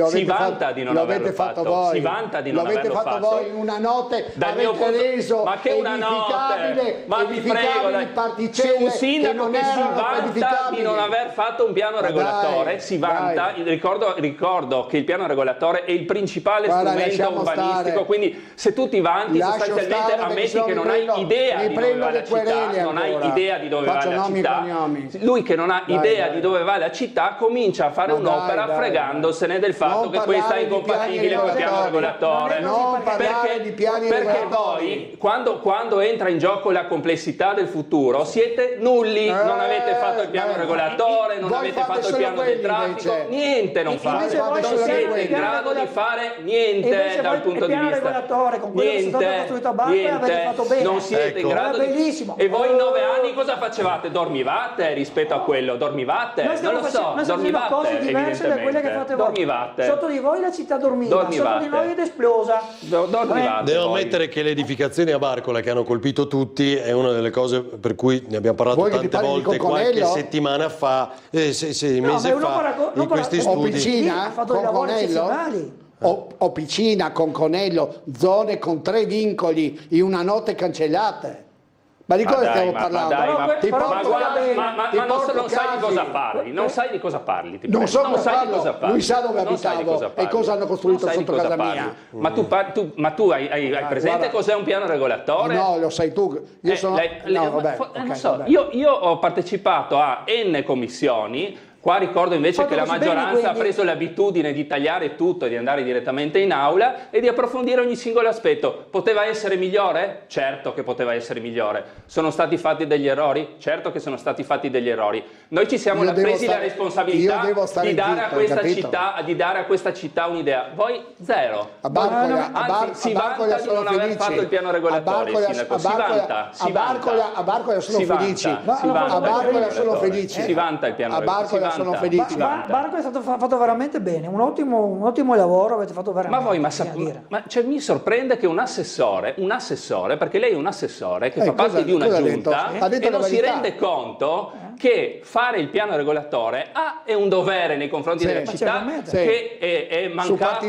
di non averlo fatto. Voi. Si vanta di non averlo fatto. L'avete fatto voi in una notte, avete reso ma che una notte? Ma vi prego, se un sindaco che si vanta di non aver fatto un piano regolatore, si vanta, ricordo che il piano regolatore è il principale strumento urbanistico, quindi se tu ti vanti sostanzialmente ammetti che non hai idea di dove va la città, non hai idea di dove va la città. Lui che non ha idea di dove va la città comincia a fare un'opera fregandosene del fatto che questa è incompatibile col piano regolatore. Perché poi, quando entra in gioco la complessità del futuro, siete nulli, non avete fatto il piano regolatore, non avete fatto il piano del traffico, niente non fate, non siete in grado di fare niente dal punto di vista. Niente, non siete in grado di... E voi in 9 anni cosa facevate? Dormivate rispetto a quello? Dormivate? Non lo so, dormivate evidentemente. Quelle che fate voi. Sotto di voi la città dormiva, sotto di noi ed esplosa. Devo ammettere che le edificazioni a Barcola che hanno colpito tutti è una delle cose per cui ne abbiamo parlato tante volte qualche settimana fa, mese fa, in questi studi. O Picina, Conconello, zone con 3 vincoli in una notte cancellate. Ma di cosa stiamo parlando? Ma non sai di cosa parli, non sai di cosa parli. Non so cosa parli. Lui sa dove abitavo e cosa hanno costruito sotto casa mia. Ma tu hai presente cos'è un piano regolatore? No, lo sai tu. Io ho partecipato a N commissioni. Qua ricordo invece che la maggioranza ha preso l'abitudine di tagliare tutto e di andare direttamente in aula e di approfondire ogni singolo aspetto. Poteva essere migliore? Certo che poteva essere migliore. Sono stati fatti degli errori? Certo che sono stati fatti degli errori. Noi ci siamo presi la responsabilità di dare a questa città un'idea. Voi zero. Anzi, si vanta di non aver fatto il piano regolatore, il sindaco. Si vanta. A Barcola sono felici. A Barcola sono felici. Si vanta il piano regolatore. Sono felici. Barco è stato fatto veramente bene, un ottimo lavoro avete fatto veramente. Ma mi sorprende che un assessore, perché lei è un assessore che fa parte di una giunta e non si rende conto che fare il piano regolatore è un dovere nei confronti della città che è mancato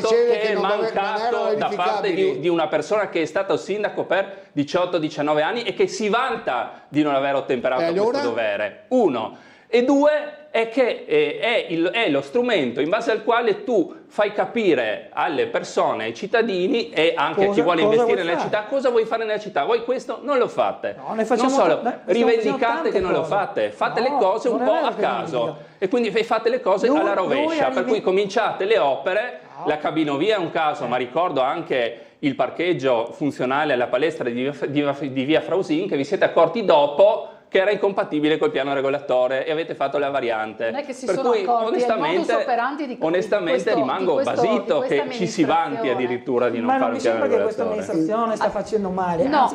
da parte di una persona che è stata sindaco per 18-19 anni e che si vanta di non aver ottemperato questo dovere. 1. E 2 è che è lo strumento in base al quale tu fai capire alle persone, ai cittadini e anche a chi vuole investire nella città cosa vuoi fare nella città. Voi questo non lo fate. Non solo rivendicate che non lo fate, fate le cose un po' a caso e quindi fate le cose alla rovescia, per cui cominciate le opere. La cabinovia è un caso, ma ricordo anche il parcheggio funzionale alla palestra di via Frausin che vi siete accorti dopo che era incompatibile col piano regolatore e avete fatto la variante. Non è che si per sono cui onestamente rimango basito che ci si vanti addirittura di non fare un piano regolatore. Ma non mi sembra che questa amministrazione sta facendo male. No,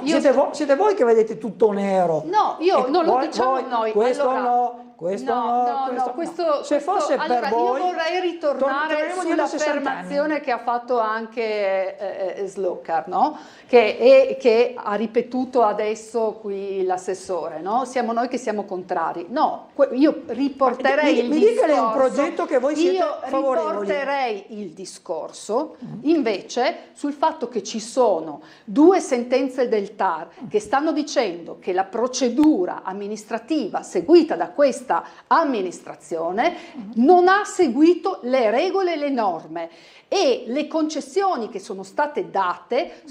siete voi che vedete tutto nero. No, io non lo diciamo noi. Questo no, Se fosse per voi, io vorrei ritornare sull'affermazione che ha fatto anche Slokar, no? che ha ripetuto adesso qui l'assessore, no? Siamo noi che siamo contrari. No, io riporterei il discorso. Mi dica lei un progetto che voi siete favorevoli. Riporterei il discorso invece sul fatto che ci sono 2 sentenze del TAR che stanno dicendo che la procedura amministrativa seguita da questa amministrazione non ha seguito le regole e le norme, e le concessioni che sono state date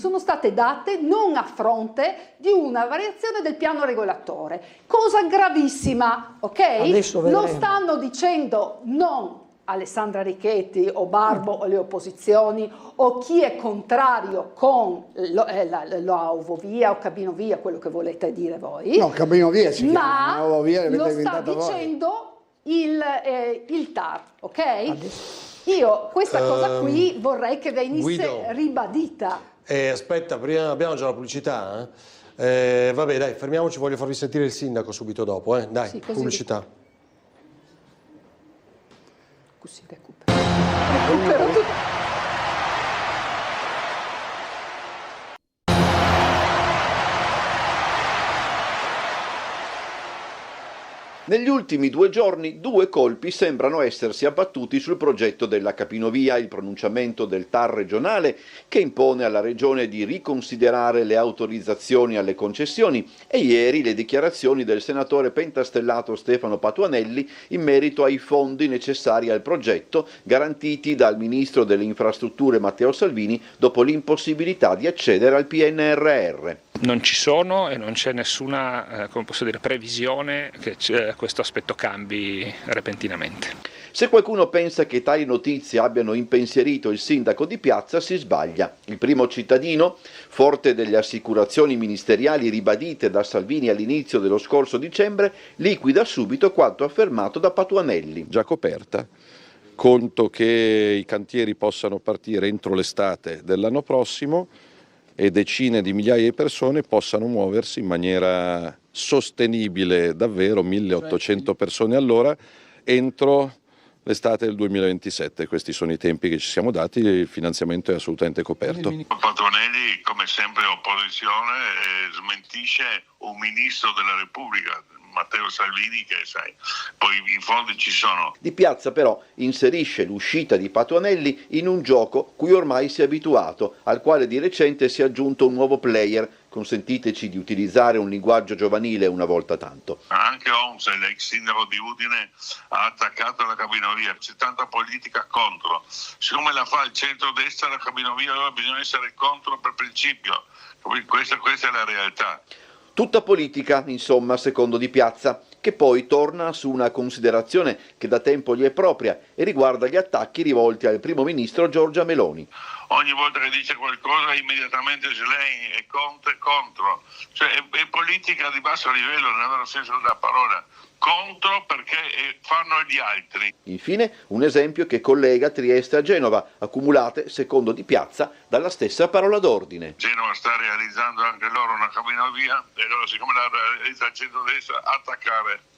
non a fronte di una variazione del piano regolatore, cosa gravissima, ok? Lo stanno dicendo non Alessandra Richetti o Barbo o le opposizioni o chi è contrario con la Ovovia o Cabinovia, quello che volete dire voi. No, Cabinovia si chiama, chiama, Ovovia lo sta dicendo il TAR, ok? Io questa cosa qui vorrei che venisse Guido, ribadita. Aspetta, prima abbiamo già la pubblicità. Vabbè, dai, fermiamoci, voglio farvi sentire il sindaco subito dopo. Dai, sì, pubblicità. Così recupero tutto. Negli ultimi 2 giorni 2 colpi sembrano essersi abbattuti sul progetto della Capinovia, il pronunciamento del TAR regionale che impone alla regione di riconsiderare le autorizzazioni alle concessioni e ieri le dichiarazioni del senatore pentastellato Stefano Patuanelli in merito ai fondi necessari al progetto garantiti dal ministro delle infrastrutture Matteo Salvini dopo l'impossibilità di accedere al PNRR. Non ci sono e non c'è nessuna previsione che questo aspetto cambi repentinamente. Se qualcuno pensa che tali notizie abbiano impensierito il sindaco di Piazza si sbaglia. Il primo cittadino, forte delle assicurazioni ministeriali ribadite da Salvini all'inizio dello scorso dicembre, liquida subito quanto affermato da Patuanelli. Già coperta. Conto che i cantieri possano partire entro l'estate dell'anno prossimo e decine di migliaia di persone possano muoversi in maniera sostenibile, davvero 1800 persone all'ora entro l'estate del 2027. Questi sono i tempi che ci siamo dati, il finanziamento è assolutamente coperto. Patuanelli, come sempre opposizione, smentisce un ministro della Repubblica, Matteo Salvini, che sai, poi i fondi ci sono. Di Piazza però inserisce l'uscita di Patuanelli in un gioco cui ormai si è abituato, al quale di recente si è aggiunto un nuovo player. Consentiteci di utilizzare un linguaggio giovanile una volta tanto. Anche Onse, l'ex sindaco di Udine, ha attaccato la Cabinovia, c'è tanta politica contro. Siccome la fa il centro-destra la Cabinovia, allora bisogna essere contro per principio. Questa è la realtà. Tutta politica, insomma, secondo Di Piazza, che poi torna su una considerazione che da tempo gli è propria e riguarda gli attacchi rivolti al primo ministro Giorgia Meloni. Ogni volta che dice qualcosa immediatamente Schlein e Conte contro, cioè è politica di basso livello nel vero senso della parola, contro perché fanno gli altri. Infine un esempio che collega Trieste a Genova, accumulate, secondo Di Piazza, dalla stessa parola d'ordine. Genova sta realizzando anche loro una cabinovia e loro, siccome la realizza il centro-destra, attaccare.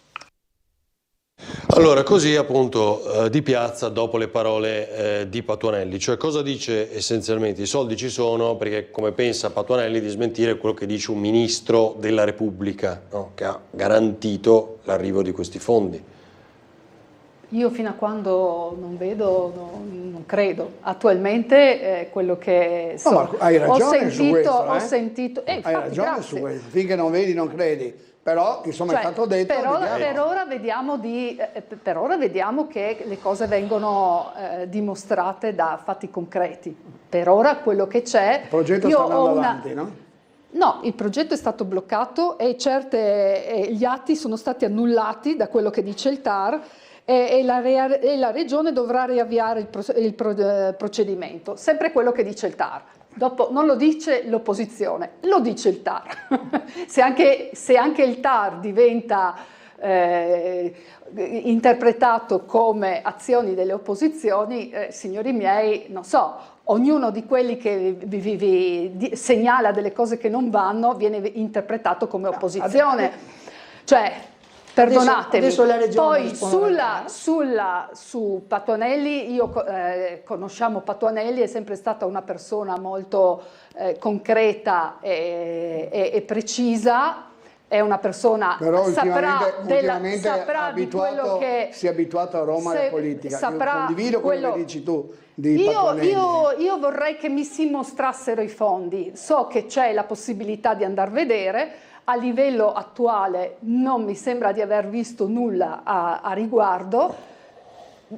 Allora, così appunto Di Piazza dopo le parole di Patuanelli, cioè cosa dice essenzialmente? I soldi ci sono perché come pensa Patuanelli di smentire quello che dice un ministro della Repubblica, no? Che ha garantito l'arrivo di questi fondi. Io fino a quando non vedo, non credo. Attualmente quello che so, no, ma hai ragione ho sentito. Hai infatti, ragione grazie. su questo, finché non vedi non credi. Però insomma è stato detto. Per ora vediamo che le cose vengono dimostrate da fatti concreti. Per ora quello che c'è. Il progetto sta andando avanti, no? No, il progetto è stato bloccato e gli atti sono stati annullati da quello che dice il TAR e la Regione dovrà riavviare il procedimento, sempre quello che dice il TAR. Dopo non lo dice l'opposizione, lo dice il TAR. se anche il TAR diventa interpretato come azioni delle opposizioni, signori miei, non so, ognuno di quelli che vi segnala delle cose che non vanno viene interpretato come opposizione. Cioè, Perdonatemi. Adesso la Regione Poi su Patuanelli, io conosciamo Patuanelli, è sempre stata una persona molto concreta e precisa. È una persona però saprà di quello che si è abituato a Roma alla politica. Io condivido quello che dici tu di Patuanelli. Io vorrei che mi si mostrassero i fondi. So che c'è la possibilità di andare a vedere. A livello attuale non mi sembra di aver visto nulla a riguardo.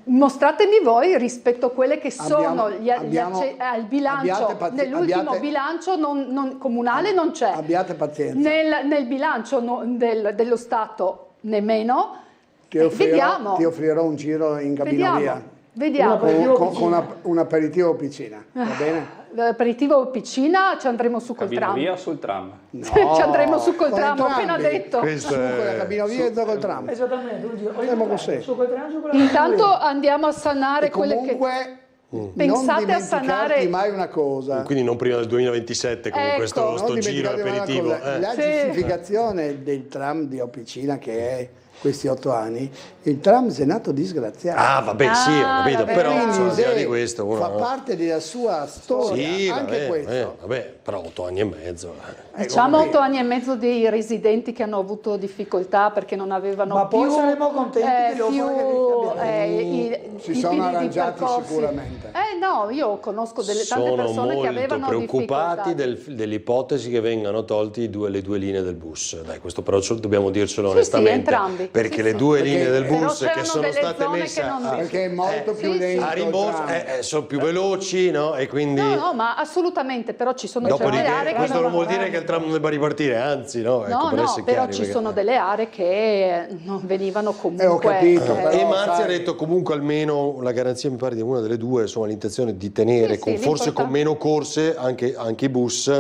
Mostratemi voi rispetto a quelle che sono il bilancio. Nell'ultimo bilancio comunale non c'è. Abbiate pazienza. Nel bilancio dello Stato nemmeno. Ti offrirò un giro in cabinovia. Vediamo. Con un aperitivo piscina, va bene? L'aperitivo piscina ci andremo su col tram. Cabinovia o sul tram? No, ci andremo su col tram, ho appena detto. Su con la cabinovia e col tram. Esattamente, Su col tram, su con la Intanto andiamo a sanare quelle che... Pensate a sanare mai una cosa. Quindi non prima del 2027 con questo giro aperitivo. La giustificazione del tram di Opicina, che è questi 8 anni, il tram è nato disgraziato. Ah, vabbè, sì, ho capito, però quindi, al di là di questo fa parte della sua storia, sì, anche questo. Vabbè, però 8 anni e mezzo. Diciamo 8 anni e mezzo dei residenti che hanno avuto difficoltà perché non avevano più, saremo contenti si sono arrangiati sicuramente. No, io conosco tante persone che avevano sono preoccupati dell'ipotesi che vengano tolti le due linee del bus. Dai, questo però dobbiamo dircelo onestamente. Entrambi. Perché le due linee del bus che sono state messe perché è molto più lento a rimborso sono più veloci, no? E quindi no, ma assolutamente, però ci sono delle aree che questo non vuol dire che il tram non debba ripartire, anzi, no, però ci sono delle aree che non venivano comunque. Ho capito, e Marzi ha detto comunque almeno la garanzia, mi pare, di una delle due, insomma, l'intenzione di tenere forse con meno corse anche i bus.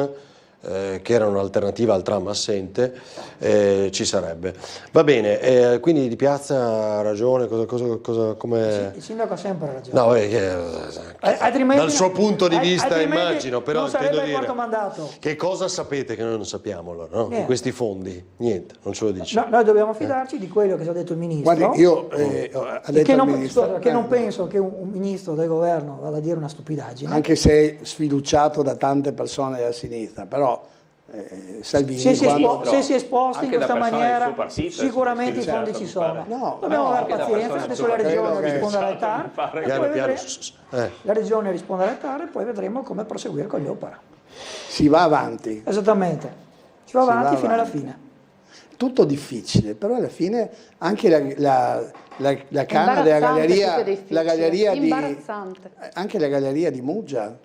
Che era un'alternativa al tram assente, ci sarebbe. Va bene, quindi di Piazza ha ragione, come... Il sindaco ha sempre ragione. No, altrimenti, dal suo punto di vista immagino, però non sarebbe intendo il quarto dire, mandato. che cosa sapete che noi non sappiamo allora, no? Di questi fondi? Niente, non ce lo dice. No, noi dobbiamo fidarci di quello che ci ha detto il ministro. Guardi, io che non penso che un ministro del governo vada a dire una stupidaggine. Anche se sfiduciato da tante persone della sinistra, però Salvini se si è esposto in questa maniera sicuramente i fondi ci sono. Dobbiamo avere pazienza, adesso la regione risponderà al TAR, la regione risponderà al TAR e poi vedremo come proseguire con gli opera. Si va avanti. Esattamente, si va avanti fino alla fine. Tutto difficile, però alla fine anche la canna della galleria anche la galleria di Muggia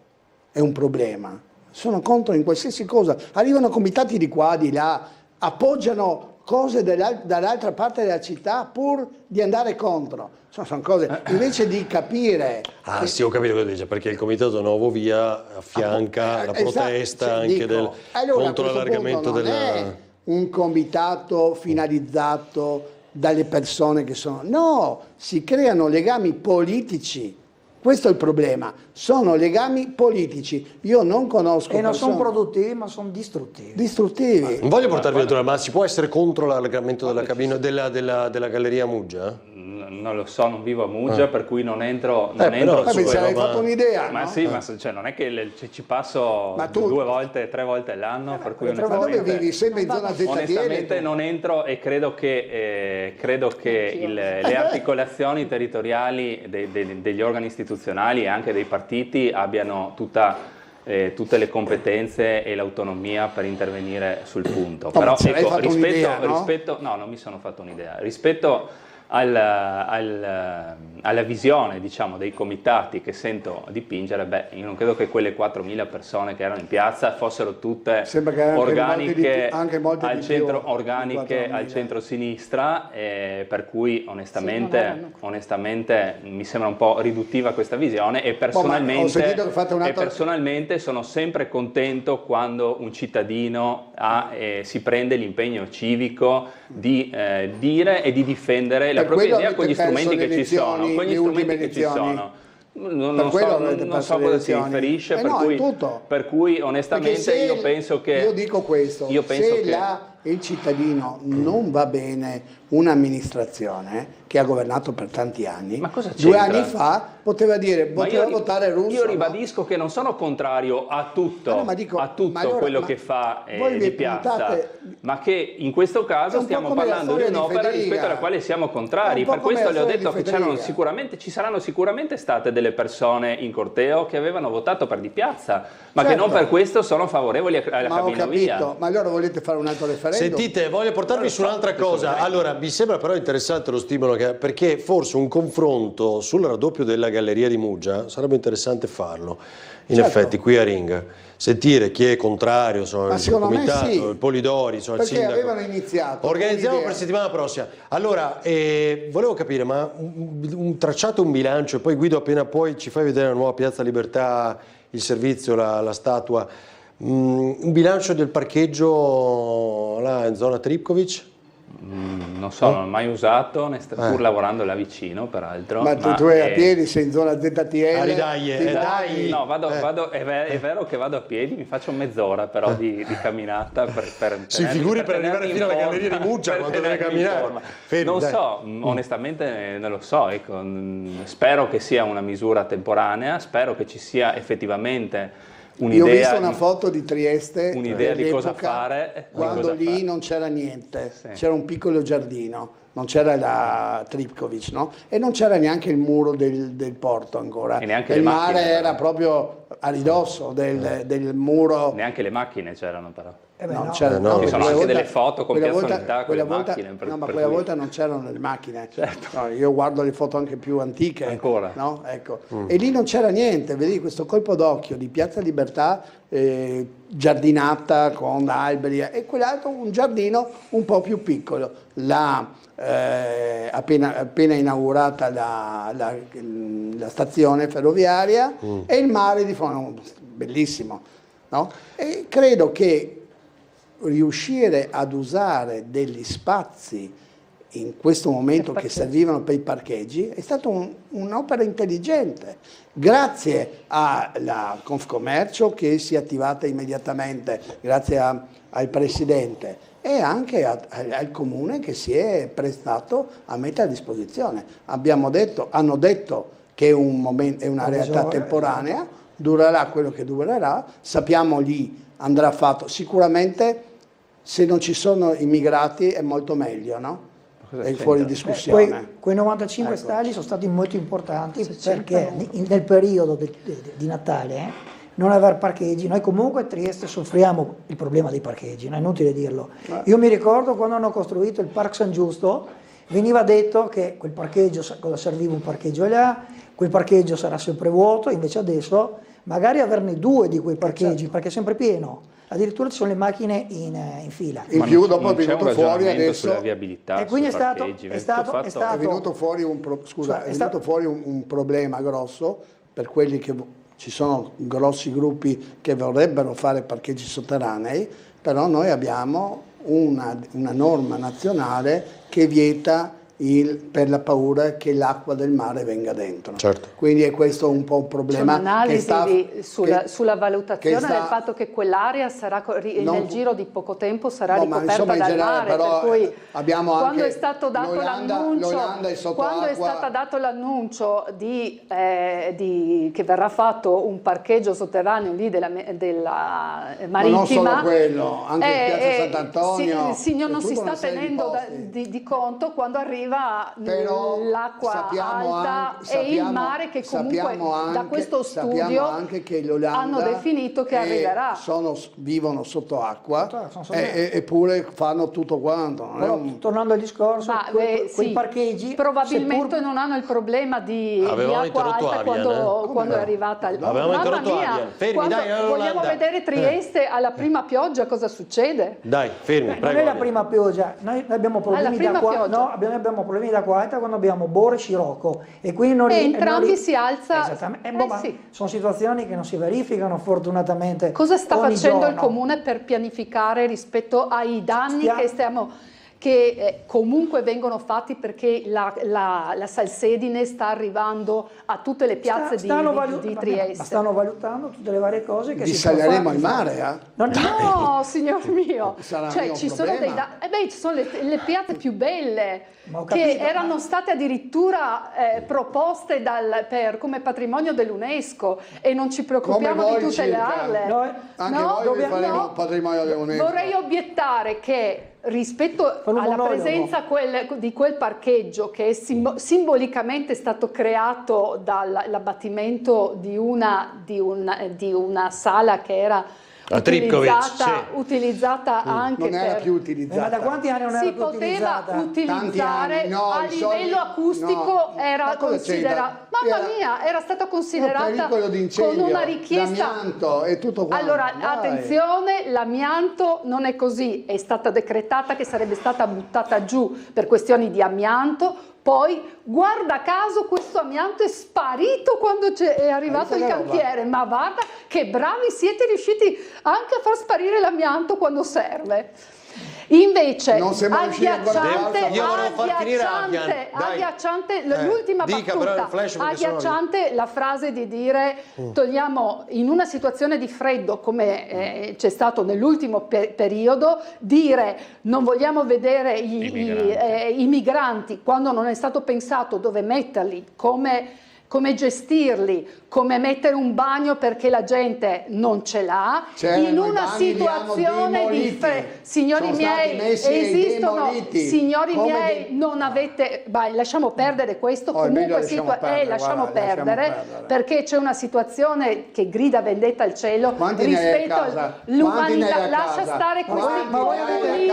è un problema. Sono contro in qualsiasi cosa, arrivano comitati di qua, di là, appoggiano cose dall'altra parte della città pur di andare contro. Sono cose, invece di capire... Sì, ho capito cosa dice, perché il comitato Nuovo Via affianca la protesta anche contro l'allargamento della... Non è un comitato finalizzato dalle persone che sono... No, si creano legami politici. Questo è il problema, sono legami politici. Io non conosco non sono produttivi, ma sono distruttivi. Distruttivi. Non voglio portarvi dentro, ma si può essere contro l'allargamento della cabina della galleria Muggia? Non lo so, non vivo a Muggia, per cui non entro mi sarei fatto un'idea. Ma sì, ma non è che ci passo 2 volte, 3 volte all'anno, per cui onestamente vivi sempre in zona ZTL. Onestamente non entro e credo che le articolazioni territoriali degli organi istituzionali e anche dei partiti abbiano tutte le competenze e l'autonomia per intervenire sul punto. Però rispetto non mi sono fatto un'idea. Rispetto alla visione, diciamo, dei comitati che sento dipingere, io non credo che quelle 4.000 persone che erano in piazza fossero tutte organiche al centro-sinistra, per cui onestamente mi sembra un po' riduttiva questa visione e personalmente sono sempre contento quando un cittadino si prende l'impegno civico di dire e di difendere la propria idea con gli strumenti che ci sono. Non so cosa si riferisce, per cui onestamente io penso che... Io dico questo, se la il cittadino non va bene un'amministrazione che ha governato per tanti anni. Ma cosa 2 c'entra? anni fa poteva dire, poteva votare Russo. Io ribadisco che non sono contrario a tutto, quello che fa Di Piazza, ma che in questo caso stiamo parlando di un'opera rispetto alla quale siamo contrari. Per questo le ho detto che ci saranno sicuramente state delle persone in corteo che avevano votato per Di Piazza, ma che non per questo sono favorevoli alla cabinovia. Ma allora volete fare un altro referendum? Sentite, voglio portarvi su un'altra cosa. Allora, mi sembra però interessante lo stimolo perché forse un confronto sul raddoppio della galleria di Muggia sarebbe interessante farlo. In effetti, qui a Ring, sentire chi è contrario, insomma, il comitato, il Polidori, insomma, il sindaco. Perché avevano iniziato. Organizziamo per settimana prossima. Allora, volevo capire, ma un tracciato, un bilancio, e poi Guido appena poi ci fai vedere la nuova Piazza Libertà, il servizio, la statua, un bilancio del parcheggio là in zona Tripkovic? Non so, non ho mai usato, pur lavorando là vicino, peraltro. Ma tu a piedi, sei in zona ZTL? Dai. No, è vero che vado a piedi, mi faccio mezz'ora però di camminata per si figuri per arrivare fino alla galleria di Muggia quando deve camminare. Non so, onestamente non lo so, ecco, spero che sia una misura temporanea, spero che ci sia effettivamente un'idea. Io ho visto una foto di Trieste, un'idea di cosa fare, quando lì non c'era niente, c'era un piccolo giardino, non c'era la Tripkovic, no? E non c'era neanche il muro del porto ancora. E neanche il le mare macchine, era proprio a ridosso del muro. Neanche le macchine c'erano però. Non c'erano, ci sono anche delle foto con piazzalità con le macchine. Ma quella volta non c'erano le macchine. Certo. No, io guardo le foto anche più antiche. Ancora. No? Ecco. E lì non c'era niente, vedi questo colpo d'occhio di Piazza Libertà giardinata con alberi e quell'altro un giardino un po' più piccolo. Appena inaugurata la stazione ferroviaria e il mare di fondo, bellissimo. No? E credo che riuscire ad usare degli spazi in questo momento che servivano per i parcheggi è stata un'opera intelligente, grazie alla Confcommercio che si è attivata immediatamente, grazie al Presidente e anche al Comune che si è prestato a mettere a disposizione. Hanno detto che è una realtà temporanea, durerà quello che durerà, sappiamo lì andrà fatto, sicuramente se non ci sono immigrati è molto meglio, no? È fuori discussione. Quei 95 stadi sono stati molto importanti perché nel periodo di Natale non aver parcheggi, noi comunque a Trieste soffriamo il problema dei parcheggi, non è inutile dirlo. Io mi ricordo quando hanno costruito il Parco San Giusto, veniva detto che quel parcheggio, cosa serviva un parcheggio là, quel parcheggio sarà sempre vuoto, invece adesso magari averne 2 di quei parcheggi perché è sempre pieno. Addirittura ci sono le macchine in fila. In più dopo è venuto fuori adesso sulla viabilità, e quindi è venuto fuori un problema grosso per quelli che ci sono grossi gruppi che vorrebbero fare parcheggi sotterranei, però noi abbiamo una norma nazionale che vieta per la paura che l'acqua del mare venga dentro. Certo. Quindi è questo un po' un problema. C'è un'analisi sulla valutazione del fatto che quell'area sarà nel giro di poco tempo sarà ricoperta dal mare, però, per cui abbiamo quando anche è stato dato l'annuncio che verrà fatto un parcheggio sotterraneo lì della marittima, ma non solo quello, anche Piazza Sant'Antonio, non si sta tenendo di conto quando arriva l'acqua alta e il mare che comunque da questo studio anche che l'Olanda hanno definito che arriverà. Vivono sotto acqua eppure fanno tutto quanto. Tornando al discorso, quei parcheggi probabilmente non hanno il problema di acqua alta quando è arrivata. Mamma mia, vogliamo vedere Trieste alla prima pioggia cosa succede? Dai, fermi, non è la prima pioggia, noi abbiamo problemi d'acqua alta quando abbiamo Bore e Scirocco e quindi entrambi si alza. Esattamente. Sono situazioni che non si verificano fortunatamente. Cosa sta facendo giorno. il Comune per pianificare rispetto ai danni che comunque vengono fatti perché la salsedine sta arrivando a tutte le piazze di Trieste. Ma stanno valutando tutte le varie cose che Di si può fare. Salerno al mare, No, signor mio, Sarà ci un sono problema. ci sono le piazze più belle ho che capito, erano state addirittura proposte come patrimonio dell'UNESCO, e non ci preoccupiamo di tutelarle. Anche voi vi faremo patrimonio dell'UNESCO. Vorrei obiettare che rispetto alla presenza di quel parcheggio, che è simbolicamente stato creato dall'abbattimento di una sala che era utilizzata anche non era più utilizzata. Ma da quanti anni non era più utilizzata? Si poteva utilizzare a livello acustico, era considerata, mamma mia, era stata considerata con una richiesta. L'amianto e tutto quanto. Allora, attenzione, l'amianto non è così, è stata decretata che sarebbe stata buttata giù per questioni di amianto. Poi, guarda caso, questo amianto è sparito quando è arrivato il cantiere. Ma guarda che bravi siete riusciti anche a far sparire l'amianto quando serve. Invece, agghiacciante, l'ultima battuta, agghiacciante la frase di dire togliamo in una situazione di freddo come c'è stato nell'ultimo periodo, dire non vogliamo vedere i migranti quando non è stato pensato dove metterli, come gestirli, come mettere un bagno perché la gente non ce l'ha, in una situazione di signori miei, esistono, signori miei, non avete, lasciamo perdere questo, comunque lasciamo perdere, perché c'è una situazione che grida vendetta al cielo rispetto all'umanità. Lascia stare questi populismi,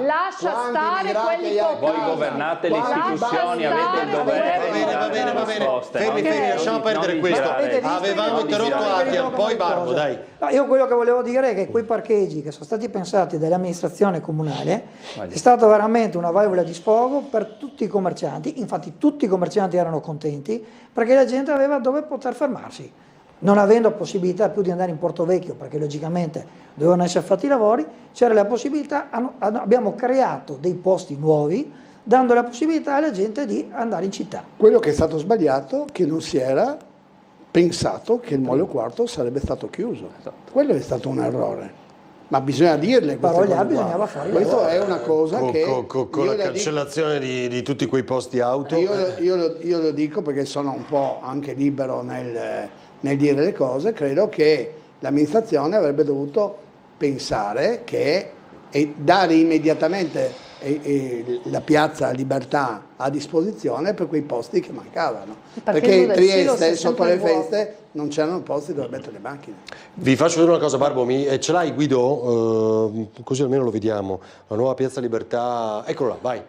lascia stare quelli populismi. Voi governate le istituzioni, avete il dovere di dare delle risposte. Fermi, lasciamo perdere questo. Avevamo interrotto Adrian, poi Barbo, dai. No, io quello che volevo dire è che quei parcheggi che sono stati pensati dall'amministrazione comunale è stata veramente una valvola di sfogo per tutti i commercianti. Infatti tutti i commercianti erano contenti perché la gente aveva dove poter fermarsi. Non avendo possibilità più di andare in Porto Vecchio, perché logicamente dovevano essere fatti i lavori, c'era la possibilità, abbiamo creato dei posti nuovi, dando la possibilità alla gente di andare in città. Quello che è stato sbagliato è che non si era pensato che il Mollo Quarto sarebbe stato chiuso. Quello è stato un errore. Ma bisogna dirle però bisognava fare. Questo è una cosa con la cancellazione di tutti quei posti auto. Io lo dico perché sono un po' anche libero nel dire le cose. Credo che l'amministrazione avrebbe dovuto pensare e dare immediatamente la piazza Libertà a disposizione per quei posti che mancavano, perché Trieste sotto le feste non c'erano posti dove mettere le macchine. Vi faccio vedere una cosa, Barbo, ce l'hai Guido? Così almeno lo vediamo, la nuova piazza Libertà, eccolo là, vai.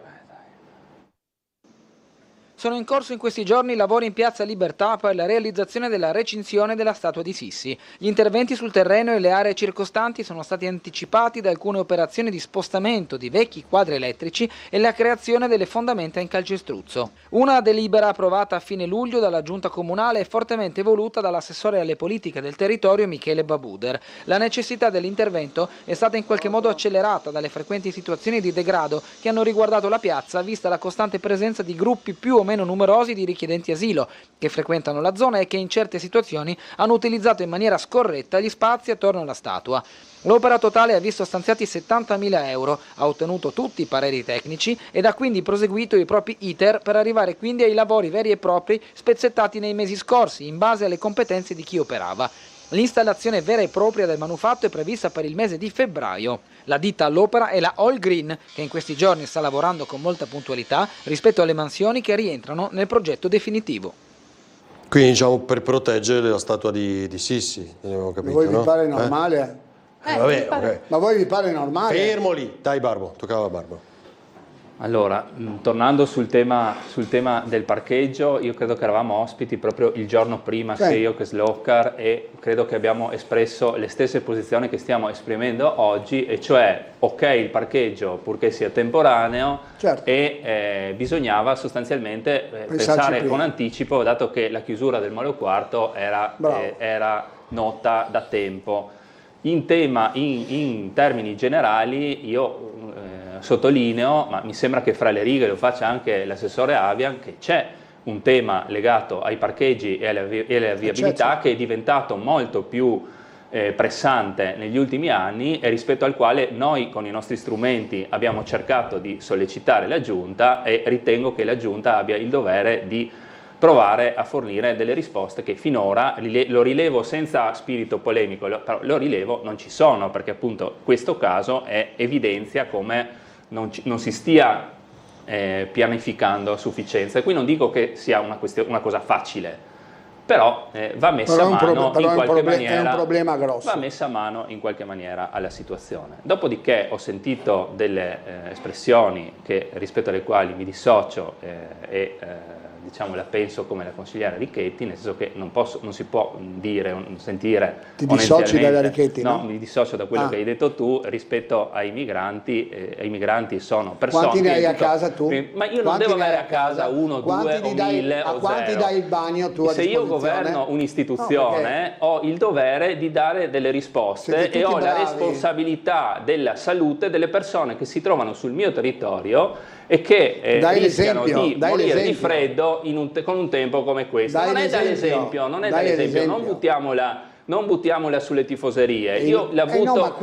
Sono in corso in questi giorni i lavori in Piazza Libertà per la realizzazione della recinzione della statua di Sissi. Gli interventi sul terreno e le aree circostanti sono stati anticipati da alcune operazioni di spostamento di vecchi quadri elettrici e la creazione delle fondamenta in calcestruzzo. Una delibera approvata a fine luglio dalla Giunta Comunale e fortemente voluta dall'assessore alle politiche del territorio Michele Babuder. La necessità dell'intervento è stata in qualche modo accelerata dalle frequenti situazioni di degrado che hanno riguardato la piazza, vista la costante presenza di gruppi più o meno numerosi di richiedenti asilo che frequentano la zona e che in certe situazioni hanno utilizzato in maniera scorretta gli spazi attorno alla statua. L'opera totale ha visto stanziati 70.000 euro, ha ottenuto tutti i pareri tecnici ed ha quindi proseguito i propri iter per arrivare quindi ai lavori veri e propri spezzettati nei mesi scorsi in base alle competenze di chi operava. L'installazione vera e propria del manufatto è prevista per il mese di febbraio. La ditta all'opera è la All Green, che in questi giorni sta lavorando con molta puntualità rispetto alle mansioni che rientrano nel progetto definitivo. Quindi diciamo per proteggere la statua di Sissi, abbiamo capito, voi vi pare normale? Vabbè, okay. Ma voi vi pare normale? Fermo lì, dai Barbo, toccava a Barbo. Allora, tornando sul tema del parcheggio, io credo che eravamo ospiti proprio il giorno prima, sia io che Slocar, e credo che abbiamo espresso le stesse posizioni che stiamo esprimendo oggi, e cioè ok il parcheggio purché sia temporaneo, e bisognava sostanzialmente pensare con anticipo, dato che la chiusura del Mollo Quarto era nota da tempo. In termini generali io sottolineo, ma mi sembra che fra le righe lo faccia anche l'assessore Avian, che c'è un tema legato ai parcheggi e alla viabilità che è diventato molto più pressante negli ultimi anni e rispetto al quale noi con i nostri strumenti abbiamo cercato di sollecitare la Giunta, e ritengo che la Giunta abbia il dovere di provare a fornire delle risposte che finora, lo rilevo senza spirito polemico, però lo rilevo, non ci sono, perché appunto questo caso evidenzia come non si stia pianificando a sufficienza. E qui non dico che sia una cosa facile, però va messa mano in qualche maniera. È un problema grosso. Va messa mano in qualche maniera alla situazione. Dopodiché ho sentito delle espressioni rispetto alle quali mi dissocio diciamo la penso come la consigliera Richetti, nel senso che non si può sentire. Ti dissoci dalla Richetti? No, mi dissocio da quello che hai detto tu rispetto ai migranti. I migranti sono persone. Quanti ne hai a casa tu? Ma io non devo avere a casa 1, 2 o 1000 o 0. A quanti dai il bagno tu a Se io governo un'istituzione ho il dovere di dare delle risposte e ho la responsabilità della salute delle persone che si trovano sul mio territorio e che rischiano di morire di freddo con un tempo come questo. Non è dall'esempio, non buttiamola sulle tifoserie. Io la butto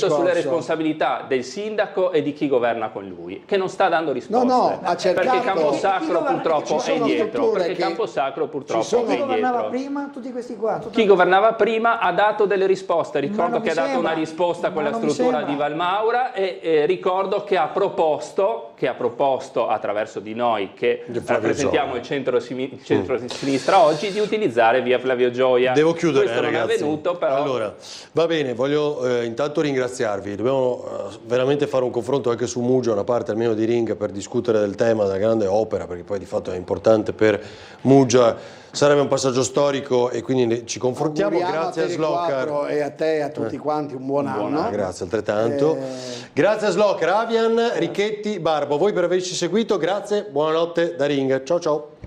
sulle responsabilità del sindaco e di chi governa con lui, che non sta dando risposte. Perché Camposacro purtroppo è dietro. Chi governava prima? Tutti questi qua. Chi governava prima ha dato delle risposte. Ricordo che ha dato una risposta con la struttura di Valmaura e ricordo che ha proposto attraverso di noi che rappresentiamo il centro-sinistra oggi, di utilizzare via Flavio Gioia. Devo chiudere, Questo non è avvenuto, però. Allora, va bene, voglio intanto ringraziarvi. Dobbiamo veramente fare un confronto anche su Muggia, una parte almeno di Ring, per discutere del tema della grande opera, perché poi di fatto è importante per Muggia. Sarebbe un passaggio storico e quindi ci confrontiamo. Grazie a Slocar e a te e a tutti quanti un buon anno. Grazie altrettanto. Grazie a Slocar, Avian, Richetti, Barbo. Voi per averci seguito, grazie, buonanotte da Ring. Ciao ciao.